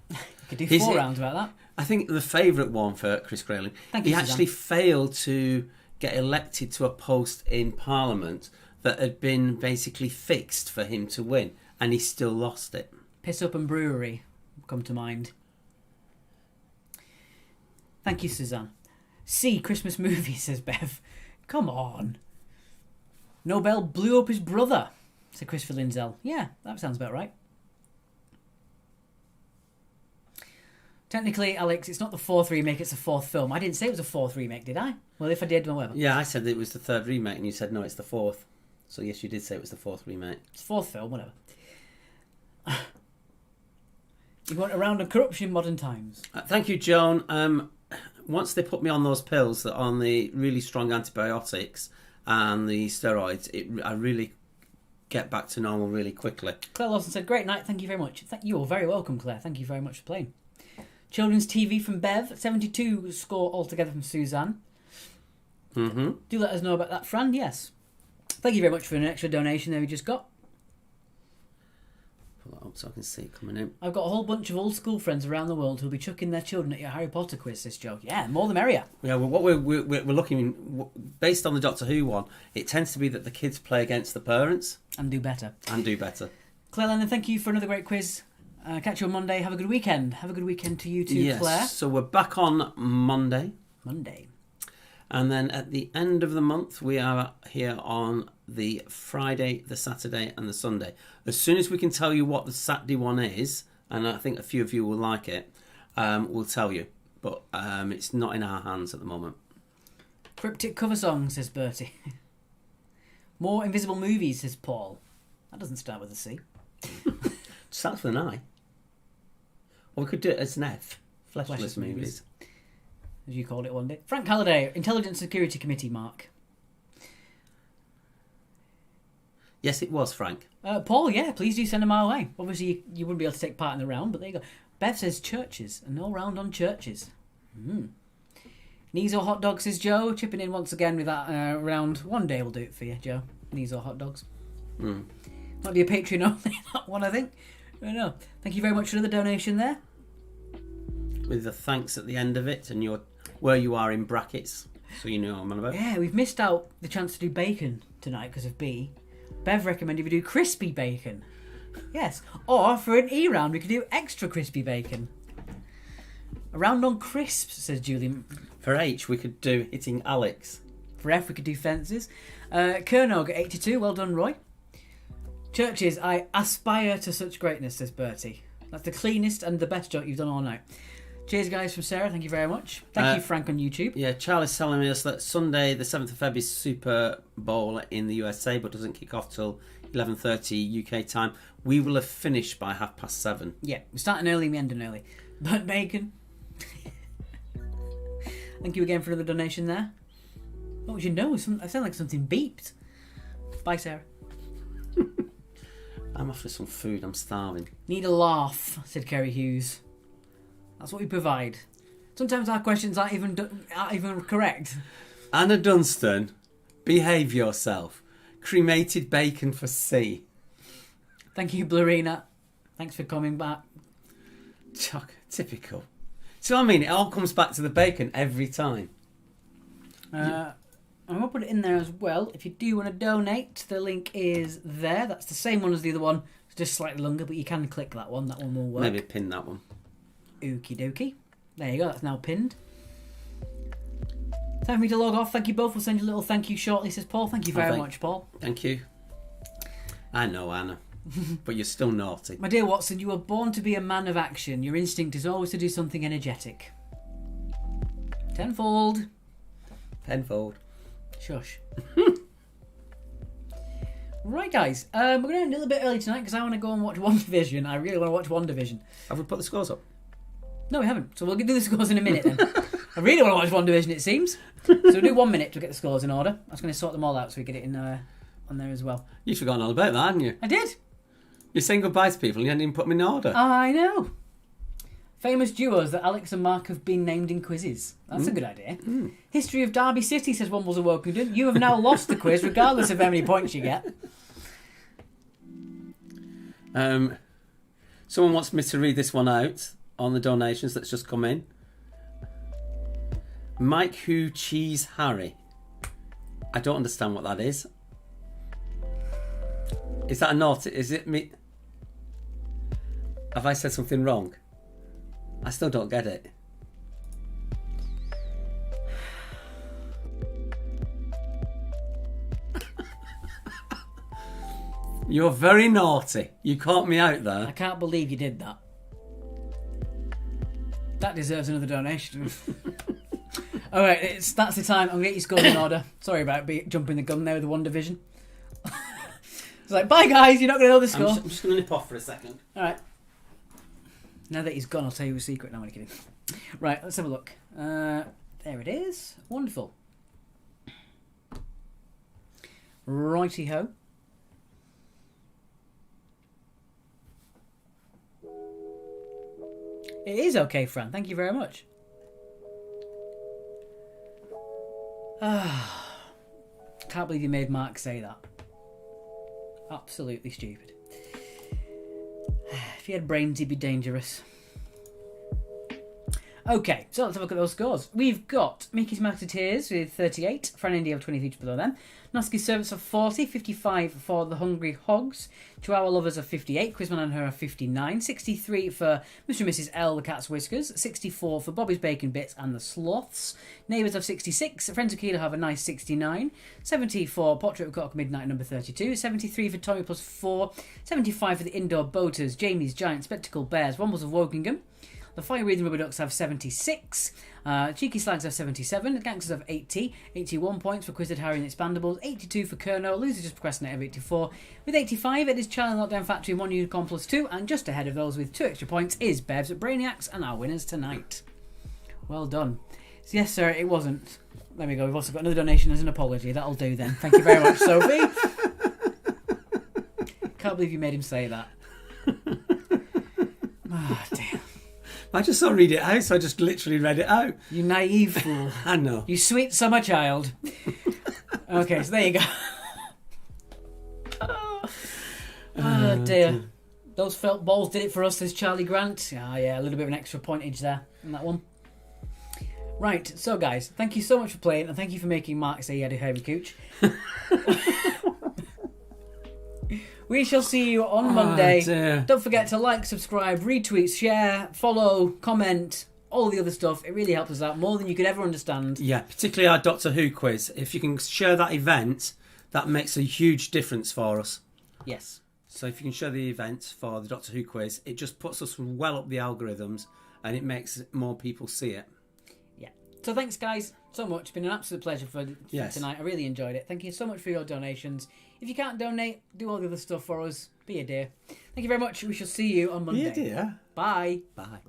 We could do 4 rounds about that. I think the favourite one for Chris Grayling, he actually failed to get elected to a post in Parliament that had been basically fixed for him to win, and he still lost it. Piss Up and Brewery come to mind. Thank you, Suzanne. C, Christmas movie, says Bev. Come on. Nobel blew up his brother, said Christopher Lindsell. Yeah, that sounds about right. Technically, Alex, it's not the 4th remake, it's the 4th film. I didn't say it was a 4th remake, did I? Well, if I did, well, whatever. Yeah, I said it was the 3rd remake, and you said no, it's the 4th. So yes, you did say it was the 4th remake. It's 4th film, whatever. You want around on corruption in modern times. Thank you, Joan. Once they put me on those pills that on the really strong antibiotics and the steroids, I really get back to normal really quickly. Claire Lawson said, great night, thank you very much. You're very welcome, Claire. Thank you very much for playing. Children's TV from Bev. 72 score altogether from Suzanne. Mm-hmm. Do let us know about that, Fran. Yes. Thank you very much for an extra donation there we just got. Pull that up so I can see it coming in. I've got a whole bunch of old school friends around the world who'll be chucking their children at your Harry Potter quiz, says Joe. Yeah, more the merrier. Yeah, well, what we're looking, based on the Doctor Who one, it tends to be that the kids play against the parents. And do better. Claire Lennon, thank you for another great quiz. Catch you on Monday. Have a good weekend. Have a good weekend to you too, yes, Claire. So we're back on Monday. And then at the end of the month, we are here on the Friday, the Saturday and the Sunday. As soon as we can tell you what the Saturday one is, and I think a few of you will like it, we'll tell you. But it's not in our hands at the moment. Cryptic cover song, says Bertie. More Invisible Movies, says Paul. That doesn't start with a C. Starts with an I. Or we could do it as an F. Fleshless movies. As you called it one day. Frank Halliday, Intelligence Security Committee, Mark. Yes, it was, Frank. Paul, yeah, please do send them our way. Obviously, you wouldn't be able to take part in the round, but there you go. Bev says churches, and no round on churches. Knees or hot dogs, says Joe, chipping in once again with that round. One day we'll do it for you, Joe. Knees or hot dogs. Might be a Patreon only, that one, I think. I don't know. Thank you very much for the donation there. With the thanks at the end of it, and where you are in brackets, so you know what I'm on about. Yeah, we've missed out the chance to do bacon tonight because of B. Bev recommended we do crispy bacon. Yes. Or for an E round, we could do extra crispy bacon. A round on crisps, says Julian. For H, we could do hitting Alex. For F, we could do fences. Kernog at 82. Well done, Roy. Churches, I aspire to such greatness, says Bertie. That's the cleanest and the best joke you've done all night. Cheers, guys, from Sarah. Thank you very much. Thank you, Frank, on YouTube. Yeah, Charlie's telling us that Sunday, the 7th of Feb, is Super Bowl in the USA, but doesn't kick off till 11:30 UK time. We will have finished by 7:30. Yeah, we're starting early, we ending early. But bacon. Thank you again for another donation there. What was your nose? I sound like something beeped. Bye, Sarah. I'm after some food. I'm starving. Need a laugh, said Kerry Hughes. That's what we provide. Sometimes our questions aren't even correct. Anna Dunstan, behave yourself. Cremated bacon for C. Thank you, Blarina. Thanks for coming back. Typical. So I mean, it all comes back to the bacon every time. I'm going to put it in there as well. If you do want to donate, the link is there. That's the same one as the other one. It's just slightly longer, but you can click that one. That one will work. Maybe pin that one. Okie dokie. There you go. That's now pinned. Time for me to log off. Thank you both. We'll send you a little thank you shortly, says Paul. Thank you very much, Paul. Thank you. I know, Anna. But you're still naughty. My dear Watson, you were born to be a man of action. Your instinct is always to do something energetic. Tenfold. Shush. Right, guys. We're going to end a little bit early tonight because I want to go and watch WandaVision. I really want to watch WandaVision. Have we put the scores up? No, we haven't. So we'll do the scores in a minute then. I really want to watch WandaVision, it seems. So we'll do 1 minute to get the scores in order. I was going to sort them all out so we get it in on there as well. You've forgotten all about that, haven't you? I did. You're saying goodbye to people and you hadn't even put them in order. I know. Famous duos that Alex and Mark have been named in quizzes. That's a good idea. History of Derby City, says Wombles of Wokingham. You have now lost the quiz, regardless of how many points you get. Someone wants me to read this one out on the donations that's just come in. Mike Who Cheese Harry. I don't understand what that is. Is that a naughty? Is it me? Have I said something wrong? I still don't get it. You're very naughty. You caught me out I there. can't believe you did that. That deserves another donation. All right, that's the time. I'm going to get your scores in order. Sorry about jumping the gun there with the WandaVision. It's like, bye guys, you're not going to know the score. I'm just going to nip off for a second. All right. Now that he's gone, I'll tell you a secret. No, I'm only kidding. Right, let's have a look. There it is. Wonderful. Righty-ho. It is okay, Fran. Thank you very much. Can't believe you made Mark say that. Absolutely stupid. If he had brains, he'd be dangerous. Okay, so let's have a look at those scores. We've got Mickey's Marketeers with 38, Fran India have 23 below them, Noski's Servants of 40, 55 for the Hungry Hogs, Chihuahua Lovers of 58, Quizman and her of 59, 63 for Mr. and Mrs. L, the Cat's Whiskers, 64 for Bobby's Bacon Bits and the Sloths, Neighbours of 66, Friends of Keeler have a nice 69, 70 for Portrait of Cock Midnight number 32, 73 for Tommy plus 4, 75 for the Indoor Boaters, Jamie's Giant Spectacle Bears, Wombles of Wokingham, the Fire Breathing Rubber Ducks have 76, Cheeky Slags have 77, the Gangsters have 80, 81 points for Quizzed Harry and Expandables, 82 for Kerno, Loser Just Procrastinate have 84, with 85 it is Charlie Lockdown Factory 1 Unicorn plus 2, and just ahead of those with 2 extra points is Bevs at Brainiacs and our winners tonight. Well done. So yes sir, it wasn't. There we go, we've also got another donation as an apology, that'll do then. Thank you very much Sophie. Can't believe you made him say that. Ah, dear. I just saw read it out, so I just literally read it out. You naive fool. I know. You sweet summer child. Okay, so there you go. Oh dear. Those felt balls did it for us, says Charlie Grant. Ah, yeah, a little bit of an extra pointage there on that one. Right, so guys, thank you so much for playing, and thank you for making Mark say he had a hairy cooch. We shall see you on Monday. Dear. Don't forget to like, subscribe, retweet, share, follow, comment, all the other stuff. It really helps us out more than you could ever understand. Yeah, particularly our Doctor Who quiz. If you can share that event, that makes a huge difference for us. Yes. So if you can share the event for the Doctor Who quiz, it just puts us well up the algorithms and it makes more people see it. Yeah. So thanks, guys, so much. It's been an absolute pleasure for tonight. I really enjoyed it. Thank you so much for your donations. If you can't donate, do all the other stuff for us. Be a dear. Thank you very much. We shall see you on Monday. Be a dear. Bye. Bye.